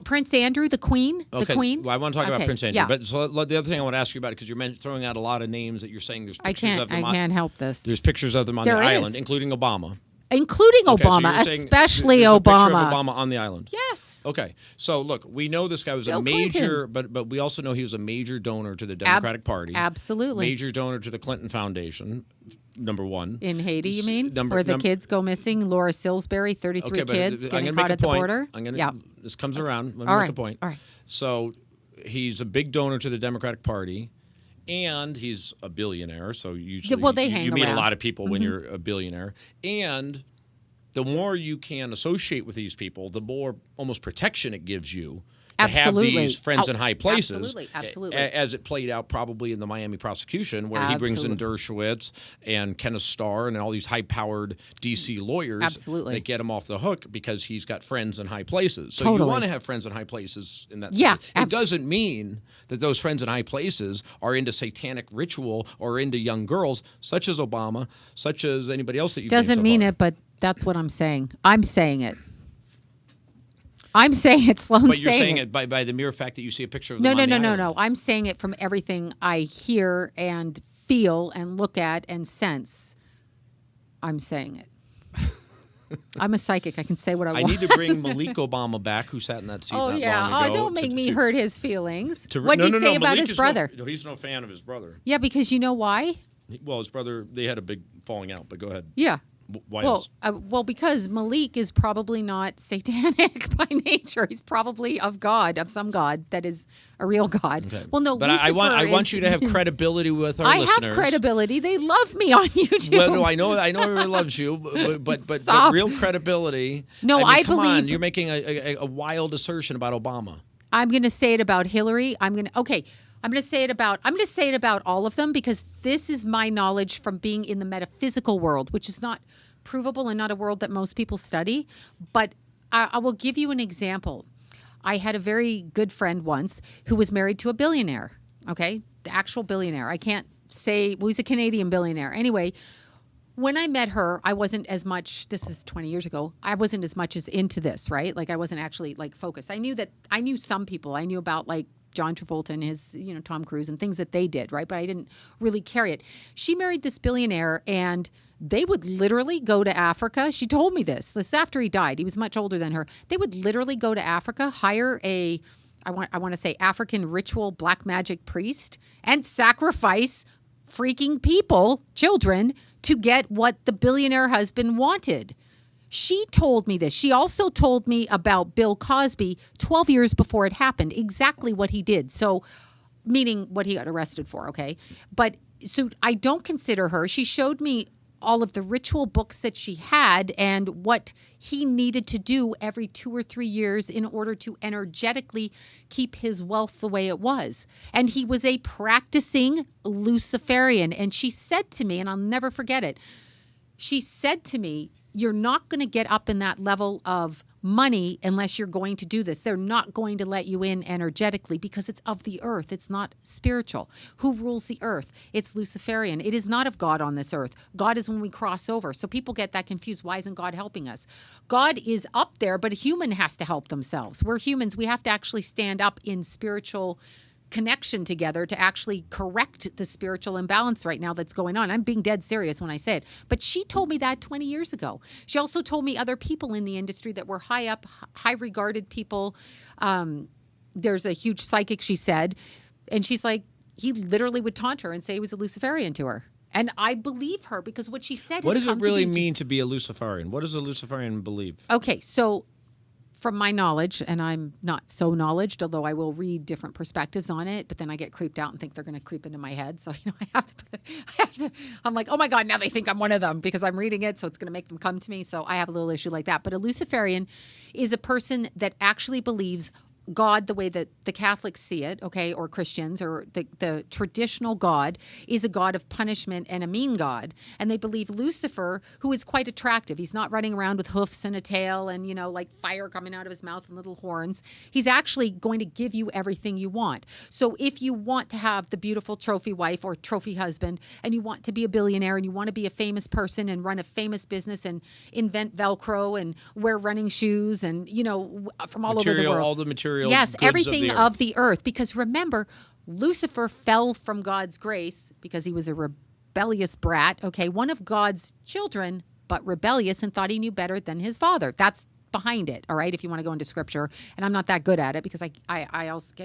Prince Andrew, the Queen, Okay. the Queen. Well, I want to talk about Okay, Prince Andrew. yeah. But so the other thing I want to ask you about, because you're throwing out a lot of names that you're saying there's I pictures of them. I can't help this. There's pictures of them on There the is. island, including Obama. Including Okay, so Obama, you're saying especially there's a picture Obama. of Obama on the island. Yes. Okay, so look, we know this guy was Bill a major, Clinton. but we also know he was a major donor to the Democratic Party. Absolutely. Major donor to the Clinton Foundation, number one. In Haiti, you mean? Number- Where the num- kids go missing? Laura Sillsbury, 33 Okay, but kids I'm getting gonna caught make a at the point. border. Yeah. This comes around. Let me All make right. a point. All right. So he's a big donor to the Democratic Party, and he's a billionaire. So usually, well, they you hang meet a around. lot of people when you're a billionaire, and the more you can associate with these people, the more almost protection it gives you to Absolutely. have these friends in high places. Absolutely. As it played out probably in the Miami prosecution, where he brings in Absolutely. Dershowitz and Kenneth Starr and all these high-powered D.C. lawyers Absolutely. that get him off the hook because he's got friends in high places. So Totally. you want to have friends in high places in that Yeah, situation. It doesn't mean that those friends in high places are into satanic ritual or into young girls, such as Obama, such as anybody else that you've Doesn't named so mean far. it, but that's what I'm saying. I'm saying it. I'm saying it. Sloan's But you're saying it by the mere fact that you see a picture of them on the island. No. I'm saying it from everything I hear and feel and look at and sense. I'm saying it. I'm a psychic. I can say what I I want. need to bring Malik Obama back, who sat in that seat Oh, not yeah. long ago. Don't make me hurt his feelings. to- What did no, he say about Malik his is brother? No, he's no fan of his brother. Yeah, because you know why? Well, his brother, they had a big falling out, but go ahead. Yeah. Why Well, else? because Malik is probably not satanic by nature. He's probably of God, of some God that is a real God. Okay. Well, no, But I want Lucifer you to have credibility with our I listeners. have credibility. They love me on YouTube. Well, no, I know everyone loves you, but Stop. real credibility. No, I I come on, believe- you're making a wild assertion about Obama. I'm going to say it about Hillary. I'm going to say it about all of them, because this is my knowledge from being in the metaphysical world, which is not provable and not a world that most people study. But I will give you an example. I had a very good friend once who was married to a billionaire. Okay, the actual billionaire. I can't say, well, he's a Canadian billionaire. Anyway, when I met her, I wasn't as much, this is 20 years ago, I wasn't as much as into this, right? Like I wasn't actually like focused. I knew some people. I knew about like John Travolta and his, Tom Cruise and things that they did, right? But I didn't really carry it. She married this billionaire, and they would literally go to Africa. She told me this after he died. He was much older than her. They would literally go to Africa, hire I want to say African ritual black magic priest, and sacrifice freaking people, children, to get what the billionaire husband wanted. She told me this. She also told me about Bill Cosby 12 years before it happened, exactly what he did. So meaning what he got arrested for, okay? But so I don't consider her. She showed me all of the ritual books that she had and what he needed to do every 2 or 3 years in order to energetically keep his wealth the way it was. And he was a practicing Luciferian. And she said to me, and I'll never forget it, she said to me, you're not going to get up in that level of money unless you're going to do this. They're not going to let you in energetically because it's of the earth. It's not spiritual. Who rules the earth? It's Luciferian. It is not of God on this earth. God is when we cross over. So people get that confused. Why isn't God helping us? God is up there, but a human has to help themselves. We're humans. We have to actually stand up in spiritual connection together to actually correct the spiritual imbalance right now that's going on. I'm being dead serious when I say it. But she told me that 20 years ago. She also told me other people in the industry that were high up, high regarded people. There's a huge psychic, she said. And she's like, he literally would taunt her and say he was a Luciferian to her. And I believe her because what she said What does it really mean to be a Luciferian? What does a Luciferian believe? Okay, so from my knowledge, and I'm not so knowledgeable, although I will read different perspectives on it, but then I get creeped out and think they're going to creep into my head. So, I have to, I'm like, oh my God, now they think I'm one of them because I'm reading it. So it's going to make them come to me. So I have a little issue like that. But a Luciferian is a person that actually believes God the way that the Catholics see it, okay, or Christians, or the traditional God is a God of punishment and a mean God. And they believe Lucifer, who is quite attractive. He's not running around with hoofs and a tail and, like fire coming out of his mouth and little horns. He's actually going to give you everything you want. So if you want to have the beautiful trophy wife or trophy husband, and you want to be a billionaire and you want to be a famous person and run a famous business and invent Velcro and wear running shoes and, from all over the world. All the material. Yes, everything of the earth. Because remember, Lucifer fell from God's grace because he was a rebellious brat, okay? One of God's children, but rebellious and thought he knew better than his father. That's behind it, all right, if you want to go into scripture. And I'm not that good at it because I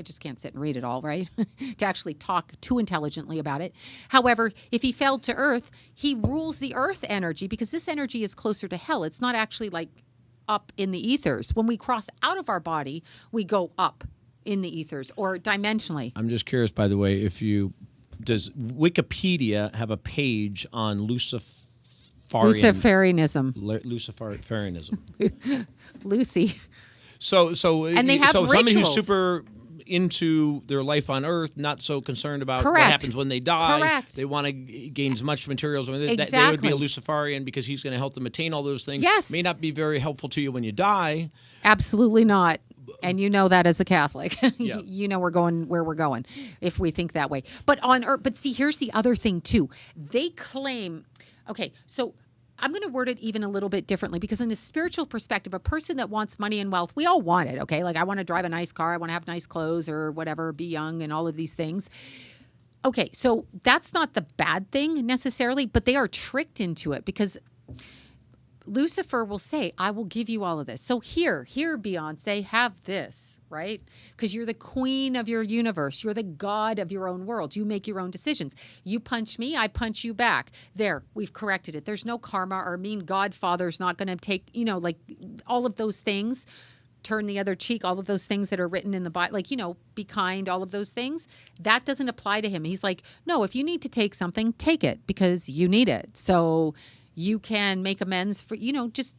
just can't sit and read it all, right, to actually talk too intelligently about it. However, if he fell to earth, he rules the earth energy because this energy is closer to hell. It's not actually like up in the ethers. When we cross out of our body, we go up in the ethers or dimensionally. I'm just curious, by the way, does Wikipedia have a page on Luciferianism. Luciferianism. Lucy. So and they have somebody rituals. who's super into their life on Earth, not so concerned about Correct. what happens when they die. Correct. They want to gain as much materials. Exactly. They would be a Luciferian because he's going to help them attain all those things. Yes. May not be very helpful to you when you die. Absolutely not. And you know that as a Catholic. Yeah. We're going where we're going if we think that way. But on Earth, but see, here's the other thing too. They claim, okay, so I'm going to word it even a little bit differently because in a spiritual perspective, a person that wants money and wealth, we all want it, okay? Like I want to drive a nice car, I want to have nice clothes or whatever, be young and all of these things. Okay, so that's not the bad thing necessarily, but they are tricked into it because Lucifer will say, I will give you all of this. So here, Beyonce, have this, right? Because you're the queen of your universe. You're the god of your own world. You make your own decisions. You punch me, I punch you back. There, we've corrected it. There's no karma or mean godfather's not going to take, like all of those things. Turn the other cheek, all of those things that are written in the Bible, like, be kind, all of those things. That doesn't apply to him. He's like, no, if you need to take something, take it because you need it. So you can make amends for, just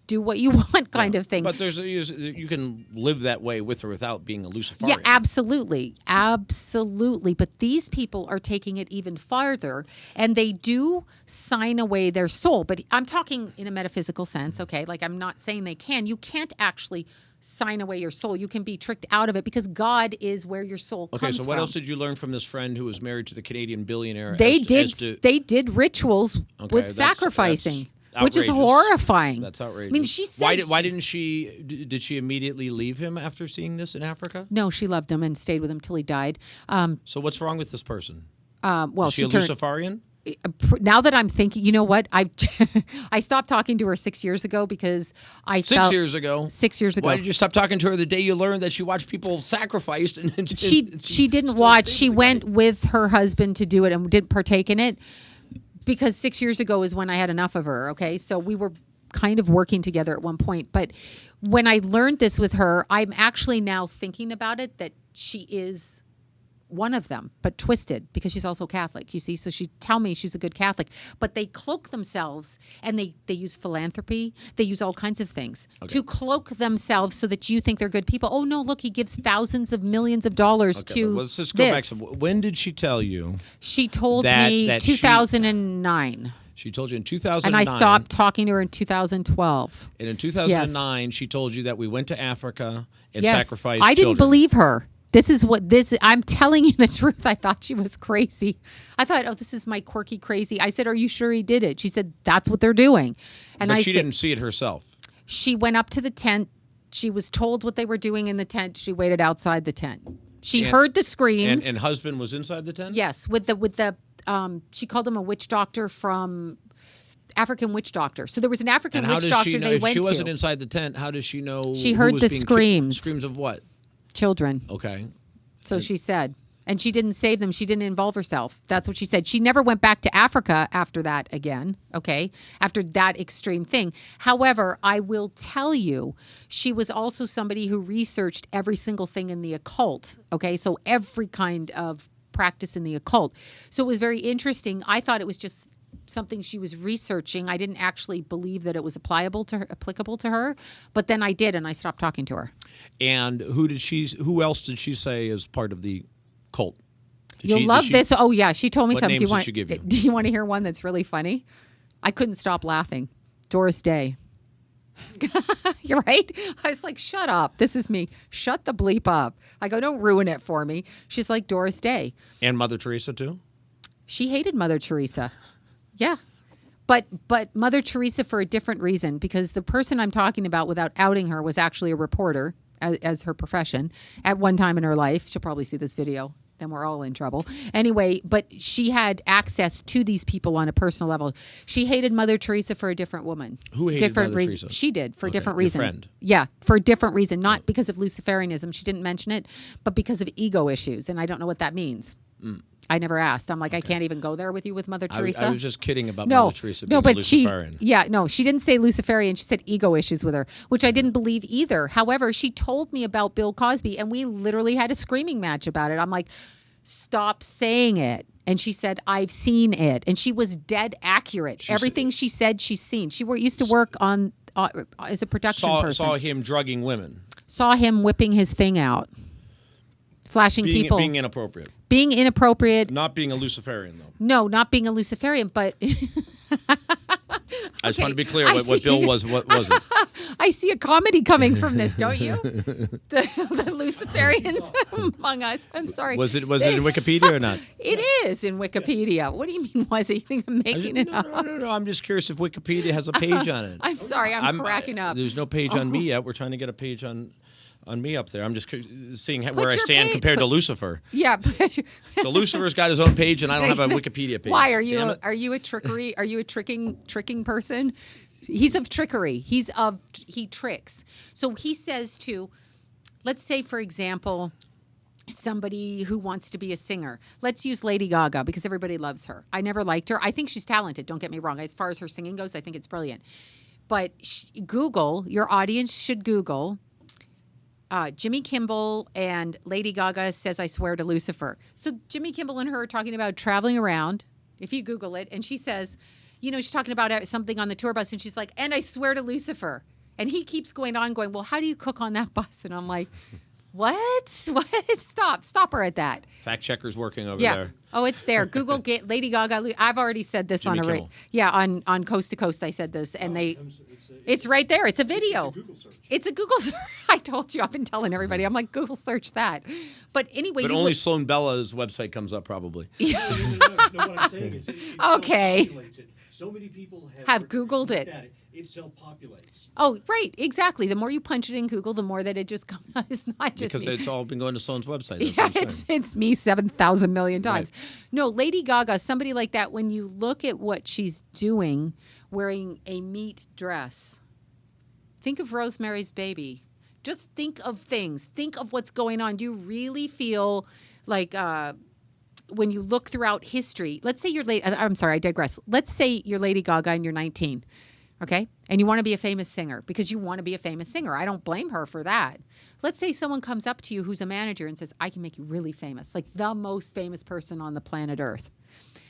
do what you want kind of thing. But you can live that way with or without being a Luciferian. Yeah, absolutely. Absolutely. But these people are taking it even farther and they do sign away their soul. But I'm talking in a metaphysical sense, okay? Like I'm not saying they can. You can't actually sign away your soul. You can be tricked out of it because God is where your soul comes from. Okay, so what else did you learn from this friend who was married to the Canadian billionaire? They did rituals with sacrificing. Which is horrifying. That's outrageous. I mean, she said... Why didn't she... Did she immediately leave him after seeing this in Africa? No, she loved him and stayed with him till he died. So what's wrong with this person? Well, is she a Luciferian? Now that I'm thinking, you know what? I stopped talking to her 6 years ago because I felt... 6 years ago? 6 years ago. Why did you stop talking to her the day you learned that she watched people sacrificed? She didn't watch. She went with her husband to do it and didn't partake in it. Because 6 years ago is when I had enough of her, okay? So we were kind of working together at one point. But when I learned this with her, I'm actually now thinking about it, that she is one of them, but twisted because she's also Catholic, you see. So she tell me she's a good Catholic, but they cloak themselves and they use philanthropy. They use all kinds of things to cloak themselves so that you think they're good people. Oh, no, look, he gives thousands of millions of dollars to let's just go back. When did she tell you? She told me 2009. She told you in 2009. And I stopped talking to her in 2012. And in 2009, she told you that we went to Africa and sacrificed I didn't children. believe her. I'm telling you the truth. I thought she was crazy. I thought, oh, this is my quirky crazy. I said, are you sure he did it? She said, that's what they're doing. And But she didn't see it herself. She went up to the tent. She was told what they were doing in the tent. She waited outside the tent. She heard the screams. And husband was inside the tent? Yes, with the she called him a witch doctor from African witch doctor. So there was an African witch doctor they went to. If she wasn't inside the tent, how does she know? She heard the screams. Screams of what? Children. Okay. So she said. And she didn't save them. She didn't involve herself. That's what she said. She never went back to Africa after that again, okay, after that extreme thing. However, I will tell you, she was also somebody who researched every single thing in the occult, okay, so every kind of practice in the occult. So it was very interesting. I thought it was just something she was researching. I didn't actually believe that it was applicable to her, but then I did, and I stopped talking to her. And who else did she say is part of the cult? You'll love this. Oh, yeah. She told me what something. Names did she give you? Do you want to hear one that's really funny? I couldn't stop laughing. Doris Day. You're right. I was like, shut up. This is me. Shut the bleep up. I go, don't ruin it for me. She's like Doris Day. And Mother Teresa, too? She hated Mother Teresa. Yeah. But Mother Teresa for a different reason, because the person I'm talking about without outing her was actually a reporter as her profession at one time in her life. She'll probably see this video. Then we're all in trouble. Anyway, but she had access to these people on a personal level. She hated Mother Teresa for a different woman. Who hated Mother Teresa? She did, for a different reason. Your friend. Yeah, for a different reason. Not because of Luciferianism. She didn't mention it, but because of ego issues. And I don't know what that means. I never asked. I'm like, I can't even go there with you with Mother Teresa. I was just kidding about Mother Teresa being but Luciferian. She didn't say Luciferian. She said ego issues with her, which I didn't believe either. However, she told me about Bill Cosby, and we literally had a screaming match about it. I'm like, stop saying it. And she said, I've seen it. And she was dead accurate. Everything she said, she's seen. She used to work on as a production person. Saw him drugging women. Saw him whipping his thing out. Flashing people. Being inappropriate. Being inappropriate. Not being a Luciferian, though. No, not being a Luciferian, but... I just want to be clear what Bill was. What was it? I see a comedy coming from this, don't you? The Luciferians among us. I'm sorry. Was it in Wikipedia or not? It is in Wikipedia. What do you mean was it? You think I'm making it up? No. I'm just curious if Wikipedia has a page on it. I'm sorry. I'm cracking up. There's no page on me yet. We're trying to get a page on me up there. I'm just seeing where I stand compared to Lucifer. Yeah. So Lucifer's got his own page, and I don't have a Wikipedia page. Why are you a trickery? Are you a tricking person? He's of trickery. He tricks. So he says to, let's say for example, somebody who wants to be a singer. Let's use Lady Gaga because everybody loves her. I never liked her. I think she's talented. Don't get me wrong. As far as her singing goes, I think it's brilliant. But your audience should Google. Jimmy Kimmel and Lady Gaga says, I swear to Lucifer. So Jimmy Kimmel and her are talking about traveling around, if you Google it, and she says, she's talking about something on the tour bus, and she's like, and I swear to Lucifer. And he keeps going on, well, how do you cook on that bus? And I'm like, what? Stop her at that. Fact checker's working over there. Oh, it's there. Google Lady Gaga. I've already said this Jimmy Kimmel. on Coast to Coast. I said this, and it's right there. It's a video. It's a Google search. I told you. I've been telling everybody. I'm like, Google search that. But anyway. But only Sloan Bella's website comes up probably. No, what I'm saying is okay. So many people have Googled it. It self-populates. Oh, right. Exactly. The more you punch it in Google, the more that it just comes out. It's not just because me. It's all been going to Sloan's website. It's me 7,000 million times. Right. No, Lady Gaga, somebody like that, when you look at what she's doing, wearing a meat dress, think of Rosemary's Baby. Just think of things. Think of what's going on. Do you really feel like when you look throughout history, let's say I'm sorry, I digress. Let's say you're Lady Gaga and you're 19. Okay? And you want to be a famous singer because you want to be a famous singer. I don't blame her for that. Let's say someone comes up to you who's a manager and says, I can make you really famous, like the most famous person on the planet Earth.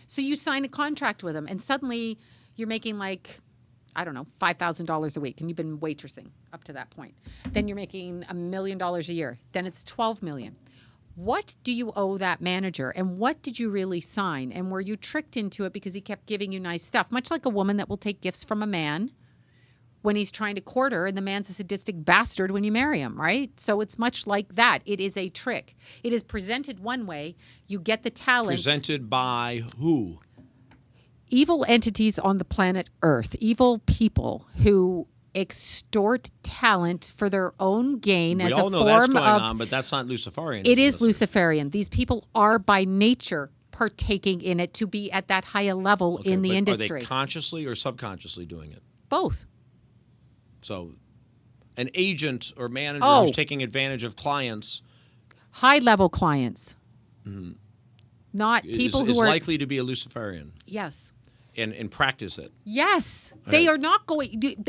So you sign a contract with them and suddenly you're making like, I don't know, $5,000 a week, and you've been waitressing up to that point. Then you're making $1 million a year. Then it's $12 million. What do you owe that manager, and what did you really sign? And were you tricked into it because he kept giving you nice stuff? Much like a woman that will take gifts from a man when he's trying to court her, and the man's a sadistic bastard when you marry him, right? So it's much like that. It is a trick. It is presented one way. You get the talent. Presented by who? Evil entities on the planet Earth, evil people who extort talent for their own gain as a form of... We all know that's going on, but that's not Luciferian. It is Luciferian. These people are by nature partaking in it to be at that higher level in the industry. Are they consciously or subconsciously doing it? Both. So an agent or manager who's taking advantage of clients... High-level clients. Not people who is are... likely to be a Luciferian. Yes. And practice it. Yes. Okay. They are not going...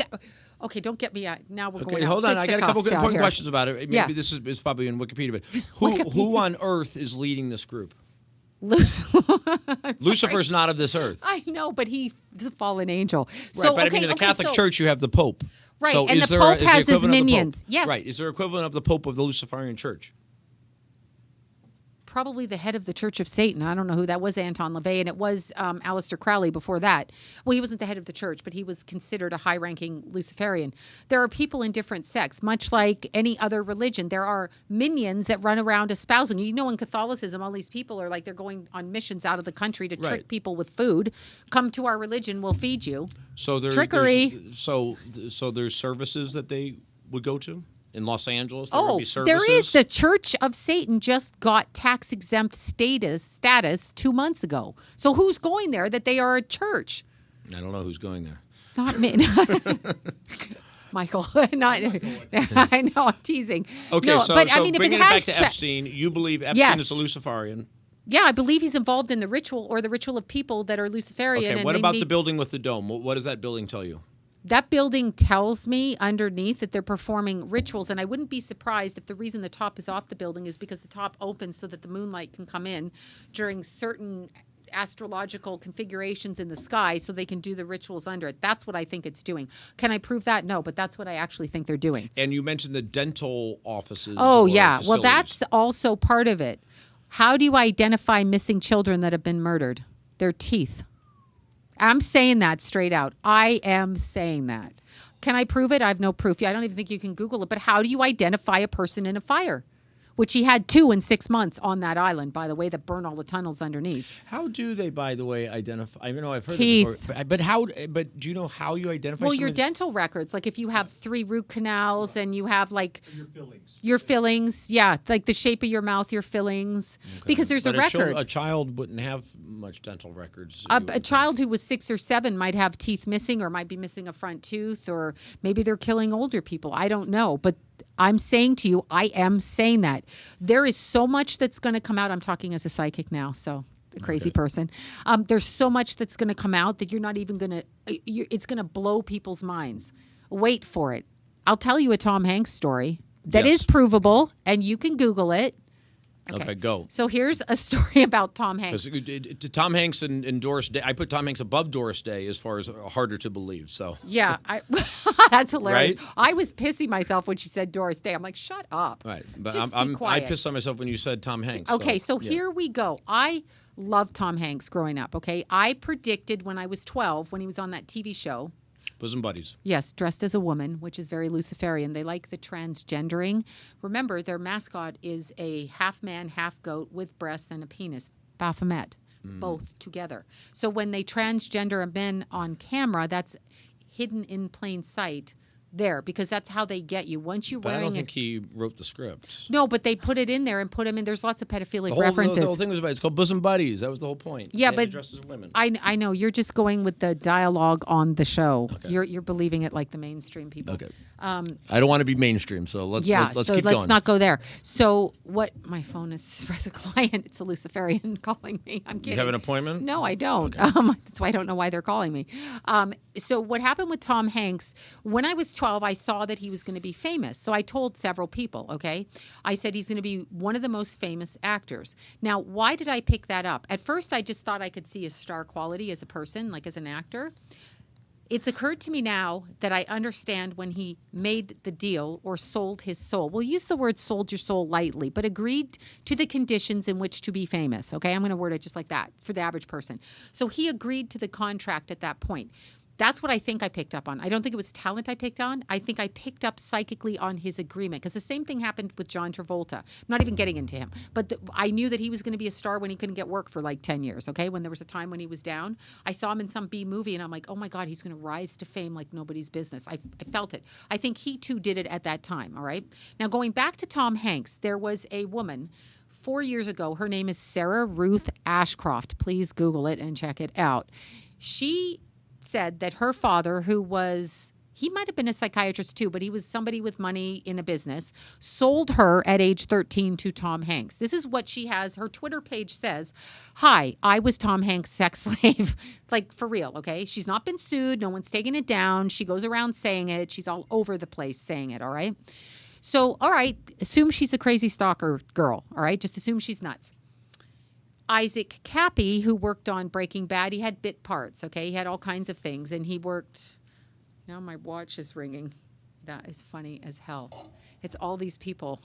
Okay, don't get me out. Now we're going Okay, hold on. I got a couple good important questions about it. Maybe Yeah. this is probably in Wikipedia, but who on earth is leading this group? Lucifer's not of this earth. I know, but he's a fallen angel. Right, So, but I mean, in the Catholic Church, you have the Pope. Right, So and is the there Pope has his equivalent of the Pope? minions. Yes. Right. Is there equivalent of the Pope of the Luciferian Church? Probably the head of the Church of Satan. I don't know who that was, Anton LaVey, and it was Aleister Crowley before that. Well, he wasn't the head of the church, but he was considered a high-ranking Luciferian. There are people in different sects, much like any other religion. There are minions that run around espousing. You know, in Catholicism, all these people are like they're going on missions out of the country to trick people with food. Come to our religion, we'll feed you. So Trickery. So there's services that they would go to? In Los Angeles, there would be services? There is. The Church of Satan just got tax-exempt status 2 months ago. So who's going there that they are a church? I don't know who's going there. Not me. Michael. Not, I know, I'm teasing. Okay, no, so, but, so I mean, if bringing it it has back to Epstein, you believe Epstein Yes. is a Luciferian. Yeah, I believe he's involved in the ritual or the ritual of people that are Luciferian. Okay, what about the building with the dome? What does that building tell you? That building tells me underneath that they're performing rituals, and I wouldn't be surprised if the reason the top is off the building is because the top opens so that the moonlight can come in during certain astrological configurations in the sky so they can do the rituals under it. That's what I think it's doing. Can I prove that? No, but that's what I actually think they're doing. And you mentioned the dental offices. Oh, or yeah. facilities. Well, that's also part of it. How do you identify missing children that have been murdered? Their teeth. I'm saying that straight out. I am saying that. Can I prove it? I have no proof. I don't even think you can Google it. But how do you identify a person in a fire? Which he had 2 in 6 months on that island, by the way, that burn all the tunnels underneath. How do they, by the way, identify? I know I've heard Teeth. it before. But how? But do you know how you identify? Well, your someone? dental records, like if you have 3 root canals and you have like Your fillings. your fillings, yeah, like the shape of your mouth, your fillings, because there's But a record. A child wouldn't have much dental records. A child who was 6 or 7 might have teeth missing or might be missing a front tooth, or maybe they're killing older people. I don't know. But I'm saying to you, I am saying that. There is so much that's going to come out. I'm talking as a psychic now, so a crazy person. There's so much that's going to come out that you're not even going to, it's going to blow people's minds. Wait for it. I'll tell you a Tom Hanks story that is provable, and you can Google it. Okay, go. So here's a story about Tom Hanks. Tom Hanks and Doris Day. I put Tom Hanks above Doris Day as far as harder to believe. So yeah, that's hilarious. Right? I was pissing myself when she said Doris Day. I'm like, shut up. Right, but Just be I quiet. pissed on myself when you said Tom Hanks. Okay, so here we go. I loved Tom Hanks growing up. Okay, I predicted when I was 12 when he was on that TV show. Bosom buddies. Yes, dressed as a woman, which is very Luciferian. They like the transgendering. Remember, their mascot is a half man, half goat with breasts and a penis. Baphomet, both together. So when they transgender men on camera, that's hidden in plain sight there, because that's how they get you. Once you're But I wearing don't think he wrote the script. No, but they put it in there and put him in. There's lots of pedophilic The references. whole thing was about it's called Bosom Buddies. That was the whole point. Yeah, They but dressed as women. I know you're just going with the dialogue on the show. Okay. You're believing it like the mainstream people. Okay. I don't want to be mainstream, so let's keep let's going. not go there. So what? My phone is for the client. It's a Luciferian calling me. I'm kidding. You have an appointment? No, I don't. Okay. That's why I don't know why they're calling me. So what happened with Tom Hanks? When I was 12, I saw that he was going to be famous. So I told several people. Okay, I said he's going to be one of the most famous actors. Now, why did I pick that up? At first, I just thought I could see his star quality as a person, like as an actor. It's occurred to me now that I understand when he made the deal or sold his soul. We'll use the word sold your soul lightly, but agreed to the conditions in which to be famous. Okay, I'm going to word it just like that for the average person. So he agreed to the contract at that point. That's what I think I picked up on. I don't think it was talent I picked on. I think I picked up psychically on his agreement, because the same thing happened with John Travolta. I'm not even getting into him. But I knew that he was going to be a star when he couldn't get work for like 10 years, okay? When there was a time when he was down. I saw him in some B movie, and I'm like, oh, my God, he's going to rise to fame like nobody's business. I felt it. I think he, too, did it at that time, all right? Now, going back to Tom Hanks, there was a woman 4 years ago. Her name is Sarah Ruth Ashcroft. Please Google it and check it out. She said that her father, who was, he might have been a psychiatrist too, but he was somebody with money in a business, sold her at age 13 to Tom Hanks. This is what she has. Her Twitter page says, "Hi, I was Tom Hanks' sex slave." Like, for real, okay? She's not been sued. No one's taken it down. She goes around saying it. She's all over the place saying it, all right? So, all right, assume she's a crazy stalker girl, all right? Just assume she's nuts. Isaac Cappy, who worked on Breaking Bad, he had bit parts, okay? He had all kinds of things, and he worked... Now my watch is ringing. That is funny as hell. It's all these people.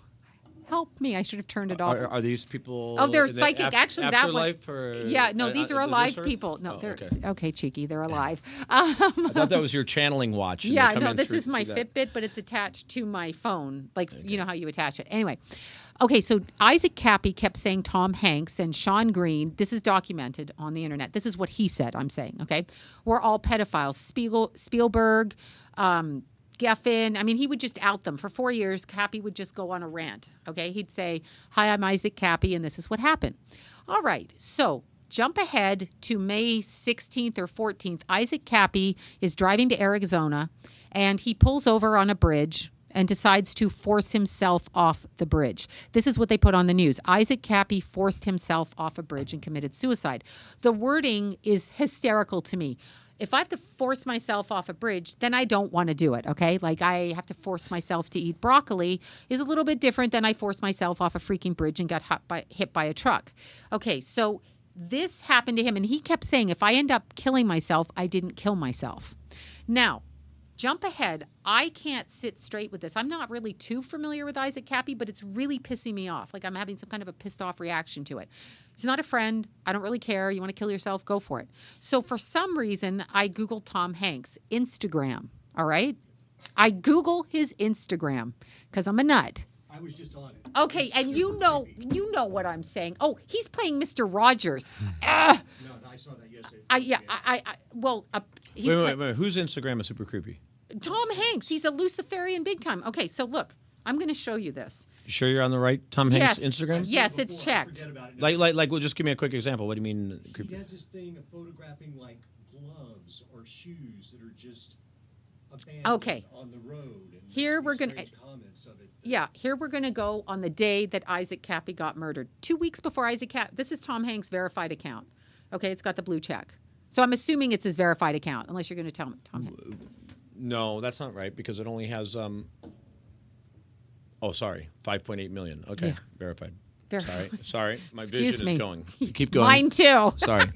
Help me. I should have turned it off. Are these people... Oh, they're psychic. Actually, that one... Or, yeah, no, these are alive Earth? people. No, they're... Okay, cheeky, they're alive. I thought that was your channeling watch. Yeah, no, this is my Fitbit, but it's attached to my phone. Like, you know how you attach it. Anyway. Okay, so Isaac Cappy kept saying Tom Hanks and Sean Green, this is documented on the internet. This is what he said, I'm saying, okay? We're all pedophiles. Spielberg, Geffen. I mean, he would just out them. For 4 years, Cappy would just go on a rant, okay? He'd say, "Hi, I'm Isaac Cappy, and this is what happened." All right, so jump ahead to May 16th or 14th. Isaac Cappy is driving to Arizona, and he pulls over on a bridge and decides to force himself off the bridge. This is what they put on the news. Isaac Cappy forced himself off a bridge and committed suicide. The wording is hysterical to me. If I have to force myself off a bridge, then I don't want to do it, okay? Like, I have to force myself to eat broccoli is a little bit different than I forced myself off a freaking bridge and got hit by a truck. Okay, so this happened to him, and he kept saying, if I end up killing myself, I didn't kill myself. Now, jump ahead. I can't sit straight with this. I'm not really too familiar with Isaac Cappy, but it's really pissing me off. Like, I'm having some kind of a pissed off reaction to it. He's not a friend. I don't really care. You want to kill yourself? Go for it. So for some reason, I Googled Tom Hanks' Instagram. All right? I Google his Instagram because I'm a nut. I was just on it. Okay, It's and super you know creepy. what I'm saying. Oh, he's playing Mr. Rogers. No, I saw that yesterday. He's Wait. Whose Instagram is super creepy? Tom Hanks. He's a Luciferian big time. Okay, so look, I'm going to show you this. You sure you're on the right Tom Hanks Yes. Instagram? Yes, it's Before, I checked. forget about it now. Like, well, just give me a quick example. What do you mean He creepy? has this thing of photographing like gloves or shoes that are just abandoned Okay. on the road. And Here these we're gonna- strange comments of it. Yeah, here we're going to go on the day that Isaac Cappy got murdered. 2 weeks before Isaac Cappy. This is Tom Hanks' verified account. Okay, it's got the blue check. So I'm assuming it's his verified account, unless you're going to tell me, Tom Hanks. No, that's not right because it only has 5.8 million. Okay, Yeah. verified. Verified. Sorry. My Excuse vision me. is going. Keep going. Mine too. Sorry.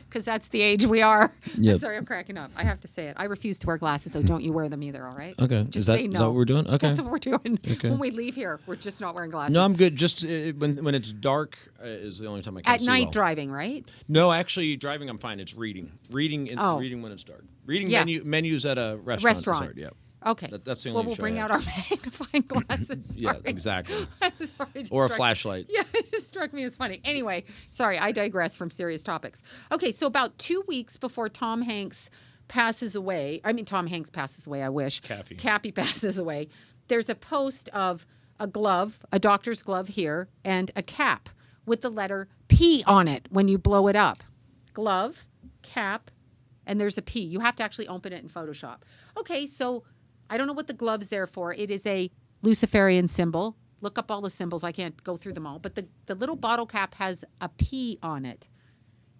Because that's the age we are. Yep. I'm sorry, I'm cracking up. I have to say it. I refuse to wear glasses, so don't you wear them either, all right? Okay. Just Is that say no. what we're doing? Okay. That's what we're doing. Okay. When we leave here, we're just not wearing glasses. No, I'm good. Just when it's dark is the only time I can At see night well. driving, right? No, actually, driving I'm fine. It's reading. Reading when it's dark. Reading Yeah. menus at a restaurant. Restaurant. Is hard, yeah. Okay. That's the Well, only we'll issue bring I out have. our magnifying glasses. Yeah, Sorry. exactly. I'm sorry, it just Or a struck- flashlight. Yeah, it just struck me as funny. Anyway, sorry, I digress from serious topics. Okay, so about 2 weeks before Tom Hanks passes away, Tom Hanks passes away, I wish. Cappy passes away. There's a post of a glove, a doctor's glove here, and a cap with the letter P on it when you blow it up. Glove, cap, and there's a P. You have to actually open it in Photoshop. Okay, so I don't know what the glove's there for. It is a Luciferian symbol. Look up all the symbols. I can't go through them all. But the little bottle cap has a P on it.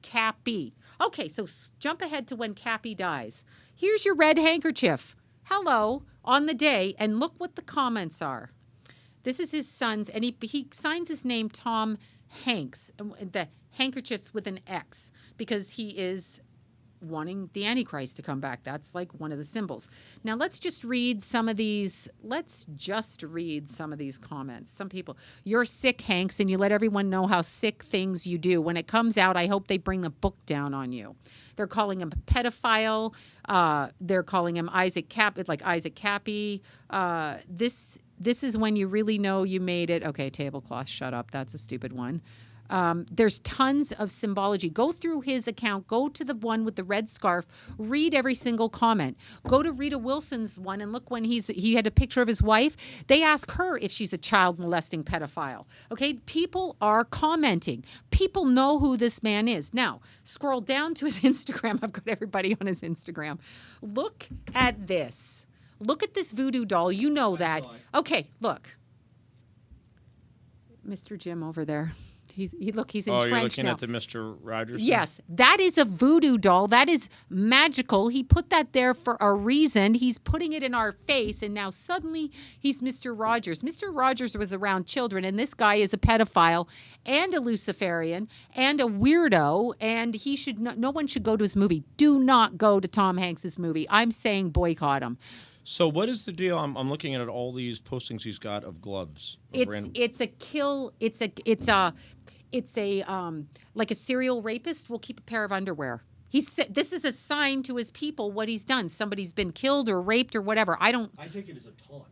Cappy. Okay, so jump ahead to when Cappy dies. Here's your red handkerchief. Hello, on the day. And look what the comments are. This is his son's, and he signs his name Tom Hanks. The handkerchief's with an X because he is wanting the Antichrist to come back. That's like one of the symbols. Now let's just read some of these. Comments. Some people, you're sick, Hanks, and you let everyone know how sick things you do. When it comes out, I hope they bring the book down on you. They're calling him a pedophile. They're calling him Isaac Cappy. This is when you really know you made it. Okay, tablecloth, shut up. That's a stupid one. There's tons of symbology. Go through his account. Go to the one with the red scarf. Read every single comment. Go to Rita Wilson's one and look when he had a picture of his wife. They ask her if she's a child molesting pedophile. Okay, people are commenting. People know who this man is. Now, scroll down to his Instagram. I've got everybody on his Instagram. Look at this. Look at this voodoo doll. You know that. Okay, look. Mr. Jim over there. He's entrenched now. Oh, you're looking at the Mr. Rogers? Yes, that is a voodoo doll. That is magical. He put that there for a reason. He's putting it in our face, and now suddenly he's Mr. Rogers. Mr. Rogers was around children, and this guy is a pedophile and a Luciferian and a weirdo, and he should no one should go to his movie. Do not go to Tom Hanks's movie. I'm saying boycott him. So what is the deal? I'm looking at all these postings he's got of gloves. It's like a serial rapist will keep a pair of underwear. This is a sign to his people what he's done. Somebody's been killed or raped or whatever. I take it as a taunt.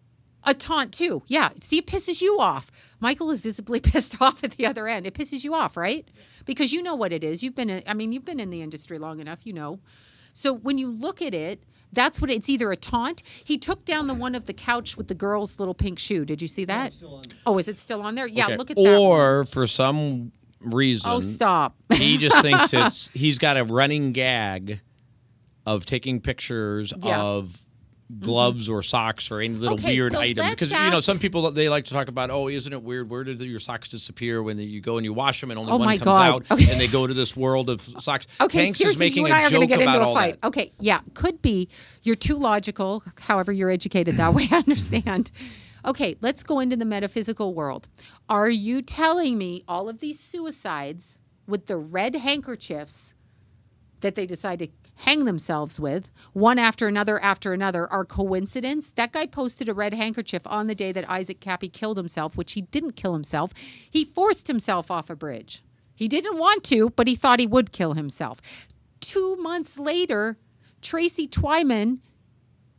A taunt too. Yeah. See, it pisses you off. Michael is visibly pissed off at the other end. It pisses you off, right? Yeah. Because you know what it is. You've been in the industry long enough, you know. So when you look at it, that's what it's either a taunt. He took down the one of the couch with the girl's little pink shoe. Did you see that? It's still on there. Oh, is it still on there? Yeah, okay. Look at that. Or for some reason, oh, stop. He just thinks he's got a running gag of taking pictures of gloves or socks or any little weird item. Because, some people, they like to talk about, oh, isn't it weird? Where did your socks disappear when you go and you wash them and only one comes out and they go to this world of socks? Okay, Hanks seriously, is making you and I a are going to joke get into about a fight. that. Okay, yeah, could be. You're too logical. However, you're educated that way. I understand. Okay, let's go into the metaphysical world. Are you telling me all of these suicides with the red handkerchiefs that they decide to hang themselves with, one after another, are coincidence? That guy posted a red handkerchief on the day that Isaac Cappy killed himself, which he didn't kill himself. He forced himself off a bridge. He didn't want to, but he thought he would kill himself. 2 months later, Tracy Twyman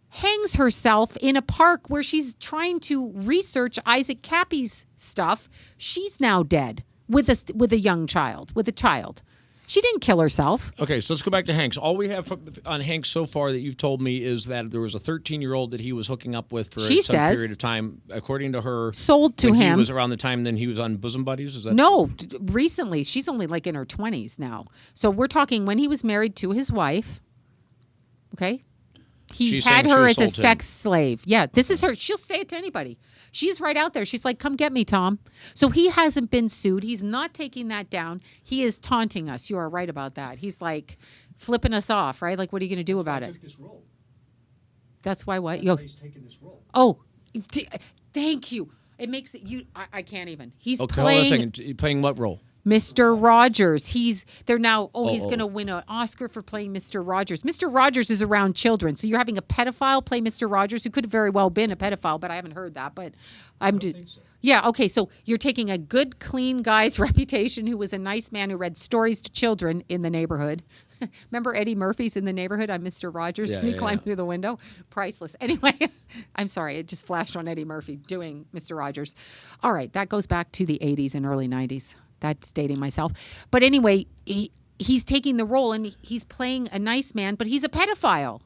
hangs herself in a park where she's trying to research Isaac Cappy's stuff. She's now dead with a young child, with a child. She didn't kill herself. Okay, so let's go back to Hanks. All we have on Hanks so far that you've told me is that there was a 13-year-old that he was hooking up with for some period of time. According to her, sold to him. He was around the time then he was on Bosom Buddies? Is that no, recently. She's only like in her 20s now. So we're talking when he was married to his wife. Okay? He had her as a sex slave. Yeah, this is her. She'll say it to anybody. She's right out there. She's like, come get me, Tom. So he hasn't been sued. He's not taking that down. He is taunting us. You are right about that. He's like flipping us off, right? Like, what are you going to do about it? This role. That's why what? He's taking this role. Oh, thank you. It makes it, I can't even. He's playing. Hold on a second. Playing what role? Mr. Rogers. They're now, he's going to win an Oscar for playing Mr. Rogers. Mr. Rogers is around children. So you're having a pedophile play Mr. Rogers, who could have very well been a pedophile, but I haven't heard that. But I don't think so. Yeah, okay. So you're taking a good, clean guy's reputation who was a nice man who read stories to children in the neighborhood. Remember Eddie Murphy's in the neighborhood? I'm Mr. Rogers. Yeah, and he climbed through the window. Priceless. Anyway, I'm sorry. It just flashed on Eddie Murphy doing Mr. Rogers. All right. That goes back to the 80s and early 90s. That's dating myself. But anyway, he's taking the role and he's playing a nice man, but he's a pedophile.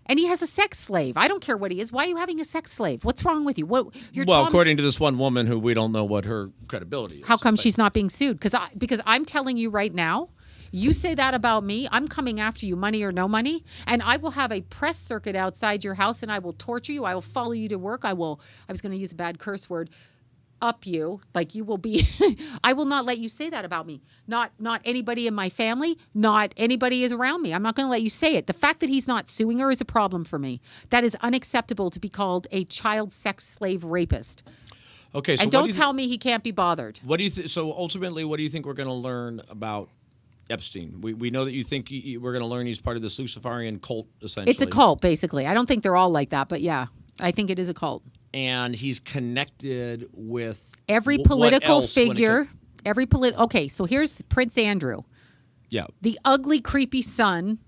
And he has a sex slave. I don't care what he is. Why are you having a sex slave? What's wrong with you? According to this one woman who we don't know what her credibility is. How come she's not being sued? Because I'm telling you right now, You say that about me, I'm coming after you, money or no money, and I will have a press circuit outside your house, and I will torture you. I will follow you to work. I was going to use a bad curse word, up you, like you will be. I will not let you say that about me. Not anybody in my family, not anybody is around me. I'm not going to let you say it. The fact that he's not suing her is a problem for me. That is unacceptable to be called a child sex slave rapist. Okay, so and don't tell me he can't be bothered. What do you so ultimately, what do you think we're going to learn about Epstein? We know that you think we're going to learn he's part of this Luciferian cult, essentially. It's a cult, basically. I don't think they're all like that, but yeah, I think it is a cult. And he's connected with every political figure. Okay, so here's Prince Andrew. Yeah. The ugly, creepy son.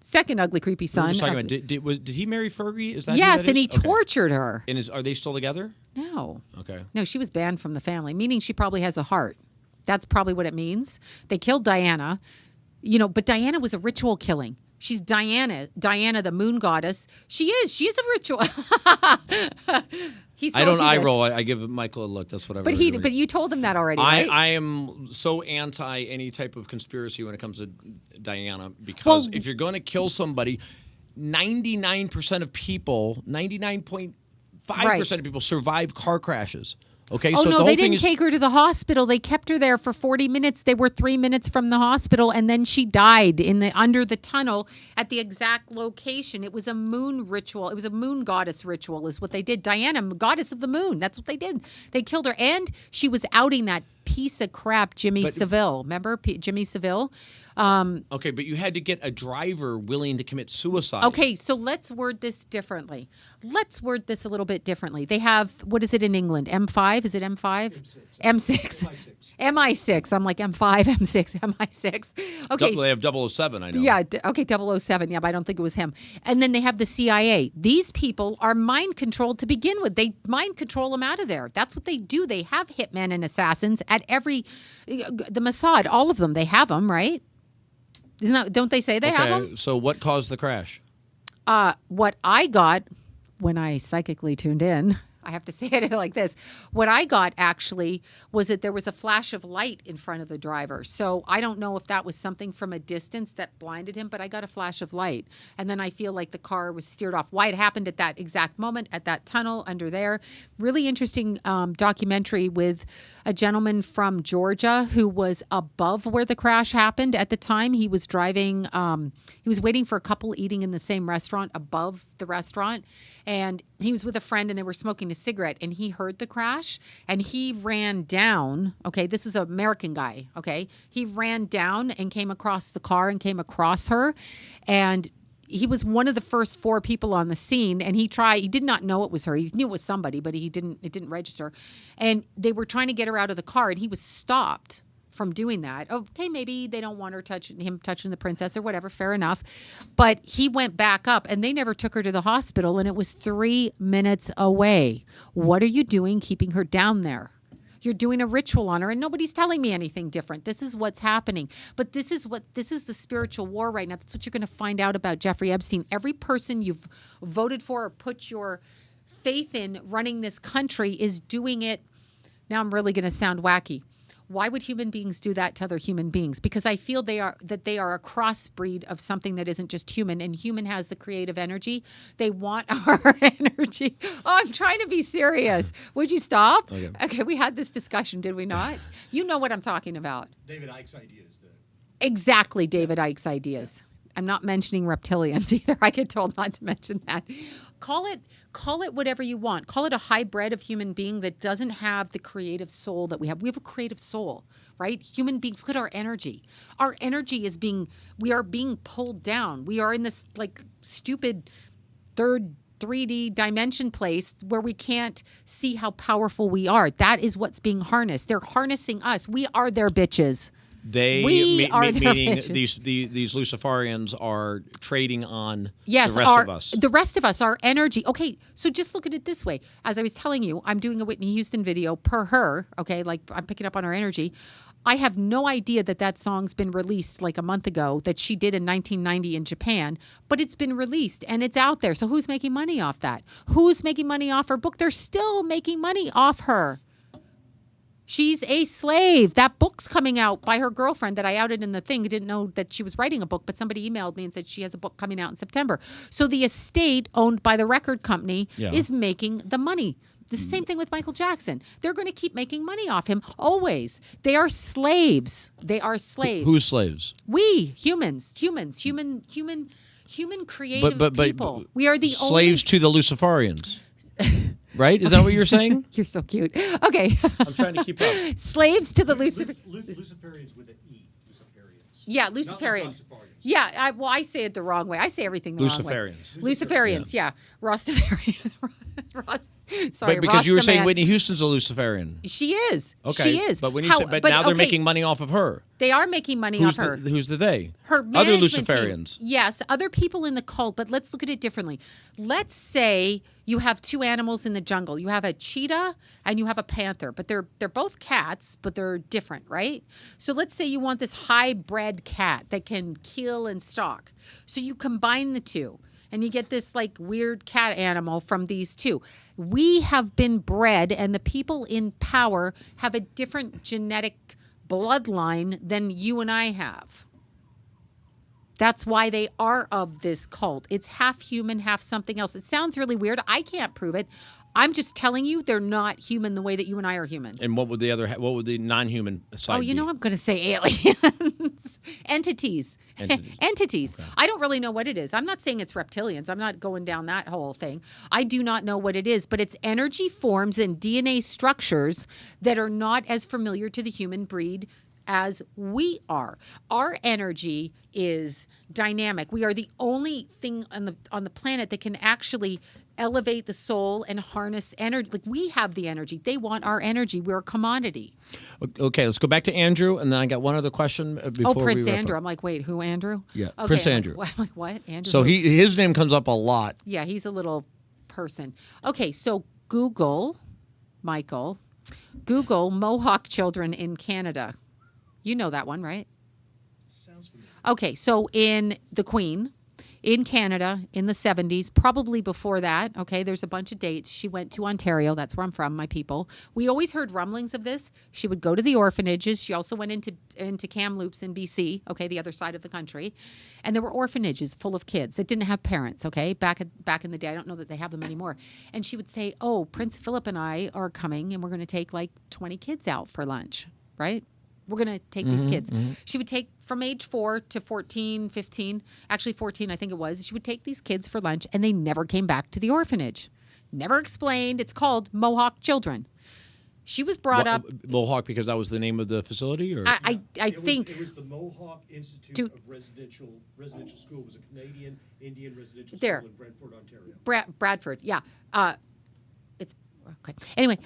Second ugly, creepy son. Did he marry Fergie? Is that yes, who that and is? he tortured her. And are they still together? No. Okay. No, she was banned from the family, meaning she probably has a heart. That's probably what it means. They killed Diana, but Diana was a ritual killing. She's Diana, the moon goddess. She is a ritual. I don't eye roll. I give Michael a look. That's what I. But you told him that already, right? I am so anti any type of conspiracy when it comes to Diana, because if you're going to kill somebody, 99% of people, 99.5% of people survive car crashes. Okay. Oh, so no, they didn't take her to the hospital. They kept her there for 40 minutes. They were 3 minutes from the hospital, and then she died under the tunnel at the exact location. It was a moon ritual. It was a moon goddess ritual is what they did. Diana, goddess of the moon. That's what they did. They killed her, and she was outing that piece of crap, Jimmy Savile. Remember Jimmy Savile? Okay, but you had to get a driver willing to commit suicide. Okay, so let's word this differently. Let's word this a little bit differently. They have, what is it in England? M5? Is it M5? M6. MI6. I'm like M5, M6, MI6. Okay. They have 007, I know. Yeah, okay, 007. Yeah, but I don't think it was him. And then they have the CIA. These people are mind controlled to begin with. They mind control them out of there. That's what they do. They have hitmen and assassins at the Mossad, all of them. They have them, right? Don't they say they have them? So what caused the crash? What I got when I psychically tuned in, I have to say it like this. What I got actually was that there was a flash of light in front of the driver. So I don't know if that was something from a distance that blinded him, but I got a flash of light. And then I feel like the car was steered off. Why it happened at that exact moment, at that tunnel under there. Really interesting documentary with a gentleman from Georgia who was above where the crash happened at the time. He was driving, he was waiting for a couple eating in the same restaurant above the restaurant. And he was with a friend and they were smoking a cigarette, and he heard the crash and he ran down. Okay, this is an American guy. Okay, he ran down and came across the car and came across her, and he was one of the first 4 people on the scene. And he did not know it was her. He knew it was somebody, but it didn't register. And they were trying to get her out of the car, and he was stopped from doing that. Okay, maybe they don't want her touching the princess or whatever, fair enough. But he went back up, and they never took her to the hospital, and it was 3 minutes away. What are you doing keeping her down there? You're doing a ritual on her, and nobody's telling me anything different. This is what's happening. But this is the spiritual war right now. That's what you're going to find out about Jeffrey Epstein. Every person you've voted for or put your faith in running this country is doing it. Now I'm really going to sound wacky. Why would human beings do that to other human beings? Because I feel they are a crossbreed of something that isn't just human, and human has the creative energy. They want our energy. Oh, I'm trying to be serious. Would you stop? Okay, we had this discussion, did we not? You know what I'm talking about. David Icke's ideas. Exactly, David Icke's ideas. I'm not mentioning reptilians either. I get told not to mention that. Call it whatever you want. Call it a hybrid of human being that doesn't have the creative soul that we have. We have a creative soul, right? Human beings, look at our energy. Our energy we are being pulled down. We are in this like stupid third 3D dimension place where we can't see how powerful we are. That is what's being harnessed. They're harnessing us. We are their bitches. Meaning these Luciferians are trading on the rest of us. The rest of us, our energy. Okay, so just look at it this way. As I was telling you, I'm doing a Whitney Houston video per her, okay, like I'm picking up on her energy. I have no idea that song's been released like a month ago that she did in 1990 in Japan, but it's been released and it's out there. So who's making money off that? Who's making money off her book? They're still making money off her. She's a slave. That book's coming out by her girlfriend that I outed in the thing. I didn't know that she was writing a book, but somebody emailed me and said she has a book coming out in September. So the estate owned by the record company is making the money. The same thing with Michael Jackson. They're going to keep making money off him always. They are slaves. They are slaves. Who's slaves? We, humans, human creative people. We are the slaves to the Luciferians. Right? Is that what you're saying? You're so cute. Okay. I'm trying to keep up. Slaves to the Luciferians with an E. Luciferians. Yeah, Luciferians. Yeah, I say it the wrong way. I say everything the wrong way. Luciferians, yeah. Rostafarian. Sorry, because you were saying Rastaman. Whitney Houston's a Luciferian. She is. Okay. She is. But when you said, now they're making money off of her. They are making money off her. Who's the they? Her other management Luciferians. Team. Yes, other people in the cult, but let's look at it differently. Let's say you have two animals in the jungle. You have a cheetah and you have a panther, but they're both cats, but they're different, right? So let's say you want this high-bred cat that can kill and stalk. So you combine the two. And you get this like weird cat animal from these two. We have been bred, and the people in power have a different genetic bloodline than you and I have. That's why they are of this cult. It's half human, half something else. It sounds really weird. I can't prove it. I'm just telling you they're not human the way that you and I are human. And what would the non-human side be? I'm going to say aliens. Entities. Entities. Okay. I don't really know what it is. I'm not saying it's reptilians. I'm not going down that whole thing. I do not know what it is, but it's energy forms and DNA structures that are not as familiar to the human breed as we are. Our energy is dynamic. We are the only thing on the planet that can actually elevate the soul and harness energy. Like, we have the energy. They want our energy. We're a commodity. Okay, let's go back to Andrew, and then I got one other question before Prince Andrew. I'm like, wait, who, Andrew? Yeah, okay, Prince Andrew. I'm like, what? Andrew? So his name comes up a lot. Yeah, he's a little person. Okay, so Google, Michael, Google Mohawk children in Canada. You know that one, right? Sounds familiar. Okay, so in the Queen, in Canada, in the 70s, probably before that, okay, there's a bunch of dates. She went to Ontario. That's where I'm from, my people. We always heard rumblings of this. She would go to the orphanages. She also went into Kamloops in BC, okay, the other side of the country. And there were orphanages full of kids that didn't have parents, okay, back in the day. I don't know that they have them anymore. And she would say, oh, Prince Philip and I are coming, and we're going to take like 20 kids out for lunch, right? We're going to take these kids. Mm-hmm. She would take from age 4 to 14, 15, actually 14, I think it was. She would take these kids for lunch, and they never came back to the orphanage. Never explained. It's called Mohawk Children. She was brought up... Mohawk because that was the name of the facility? Or I think... It was the Mohawk Institute of Residential School. It was a Canadian Indian residential school in Brantford, Ontario. Bradford, yeah. It's... Okay. Anyway,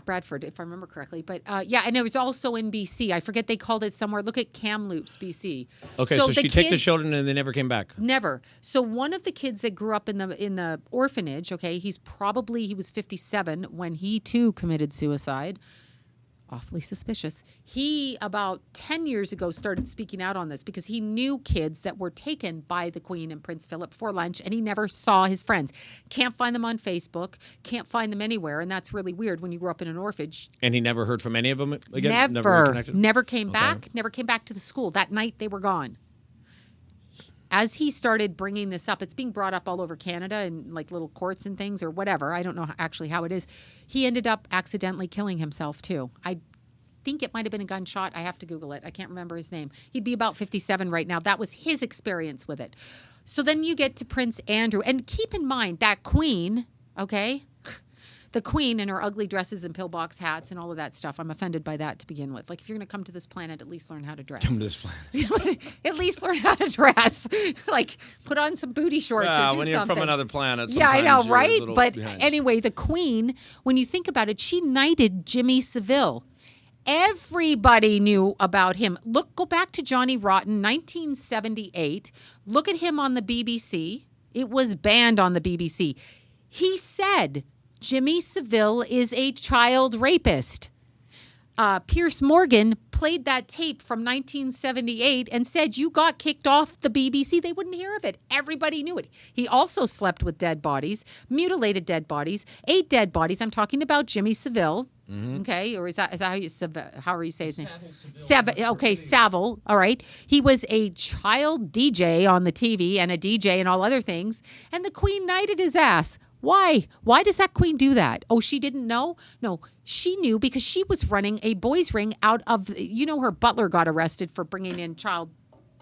Bradford, if I remember correctly. But and it was also in BC. I forget they called it somewhere. Look at Kamloops, BC. Okay, so she took the children and they never came back. Never. So one of the kids that grew up in the orphanage, okay, he was 57 when he too committed suicide. Awfully suspicious. He, about 10 years ago, started speaking out on this because he knew kids that were taken by the Queen and Prince Philip for lunch, and he never saw his friends. Can't find them on Facebook. Can't find them anywhere, and that's really weird when you grew up in an orphanage. And he never heard from any of them again? Never came back. Never came back to the school. That night, they were gone. As he started bringing this up, it's being brought up all over Canada in like little courts and things or whatever. I don't know actually how it is. He ended up accidentally killing himself too. I think it might have been a gunshot. I have to Google it. I can't remember his name. He'd be about 57 right now. That was his experience with it. So then you get to Prince Andrew. And keep in mind that Queen, okay? The Queen in her ugly dresses and pillbox hats and all of that stuff. I'm offended by that to begin with. Like, if you're going to come to this planet, at least learn how to dress. Come to this planet. At least learn how to dress. Like, put on some booty shorts or do something. When you're from another planet, yeah, I know, right? But behind. Anyway, the Queen, when you think about it, she knighted Jimmy Savile. Everybody knew about him. Go back to Johnny Rotten, 1978. Look at him on the BBC. It was banned on the BBC. He said... Jimmy Savile is a child rapist. Piers Morgan played that tape from 1978 and said, you got kicked off the BBC. They wouldn't hear of it. Everybody knew it. He also slept with dead bodies, mutilated dead bodies, ate dead bodies. I'm talking about Jimmy Savile. Okay, or is that how you how are you saying his name? Savile. Okay, Savile. All right. He was a child DJ on the TV and a DJ and all other things, and the Queen knighted his ass. Why? Why does that queen do that? Oh, she didn't know? No, she knew because she was running a boys' ring out of, her butler got arrested for bringing in child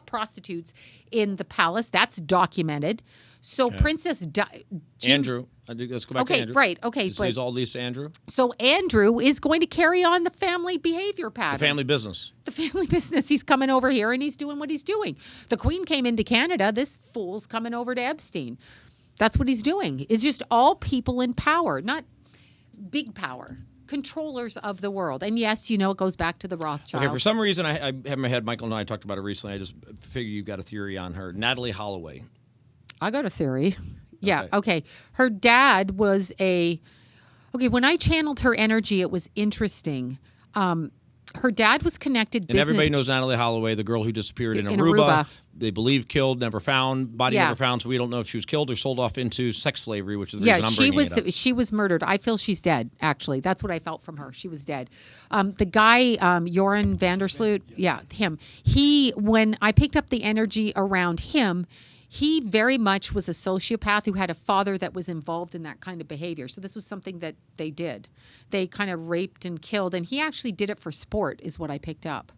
prostitutes in the palace. That's documented. So Princess Andrew. Let's go back to Andrew. Right. Okay. He's all these to Andrew. So Andrew is going to carry on the family behavior pattern. The family business. The family business. He's coming over here and he's doing what he's doing. The Queen came into Canada. This fool's coming over to Epstein. That's what he's doing. It's just all people in power, not big power, controllers of the world. And yes, it goes back to the Rothschilds. Okay, for some reason, I have in my head, Michael and I talked about it recently. I just figure you've got a theory on her. Natalie Holloway. I got a theory. Yeah, okay. Her dad was when I channeled her energy, it was interesting. Her dad was connected And everybody knows Natalie Holloway, the girl who disappeared in Aruba. They believe killed, never found, body never found, so we don't know if she was killed or sold off into sex slavery, which is the reason I'm bringing it up. She was murdered. I feel she's dead, actually. That's what I felt from her. She was dead. The guy, Joran Vandersloot, him. When I picked up the energy around him, he very much was a sociopath who had a father that was involved in that kind of behavior. So this was something that they did. They kind of raped and killed, and he actually did it for sport, is what I picked up.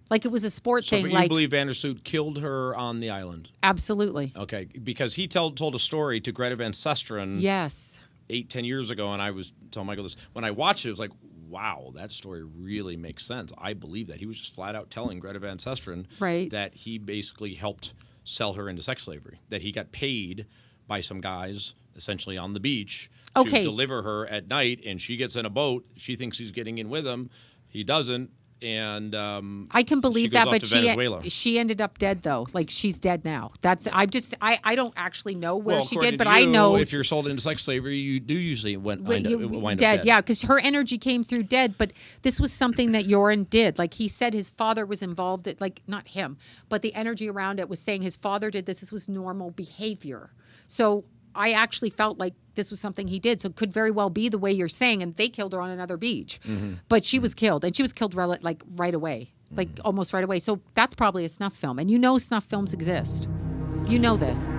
Like it was a sport thing. But you believe Vandersloot killed her on the island? Absolutely. Okay, because he told a story to Greta Van Susteren. Yes. 8-10 years ago, and I was telling Michael this. When I watched it, it was like, wow, that story really makes sense. I believe that. He was just flat out telling Greta Van Susteren that he basically helped sell her into sex slavery, that he got paid by some guys essentially on the beach to deliver her at night, and she gets in a boat. She thinks he's getting in with him. He doesn't, and I can believe that, but Venezuela. she ended up dead though. Like she's dead now. I don't actually know where she did, but you, I know if you're sold into sex slavery, you do usually wind up dead. Yeah, because her energy came through dead. But this was something that Joran did. Like he said, his father was involved. Like not him, but the energy around it was saying his father did this. This was normal behavior. So I actually felt like this was something he did. So it could very well be the way you're saying. And they killed her on another beach. But she was killed. And she was killed right away. Like almost right away. So that's probably a snuff film. And snuff films exist. You know this.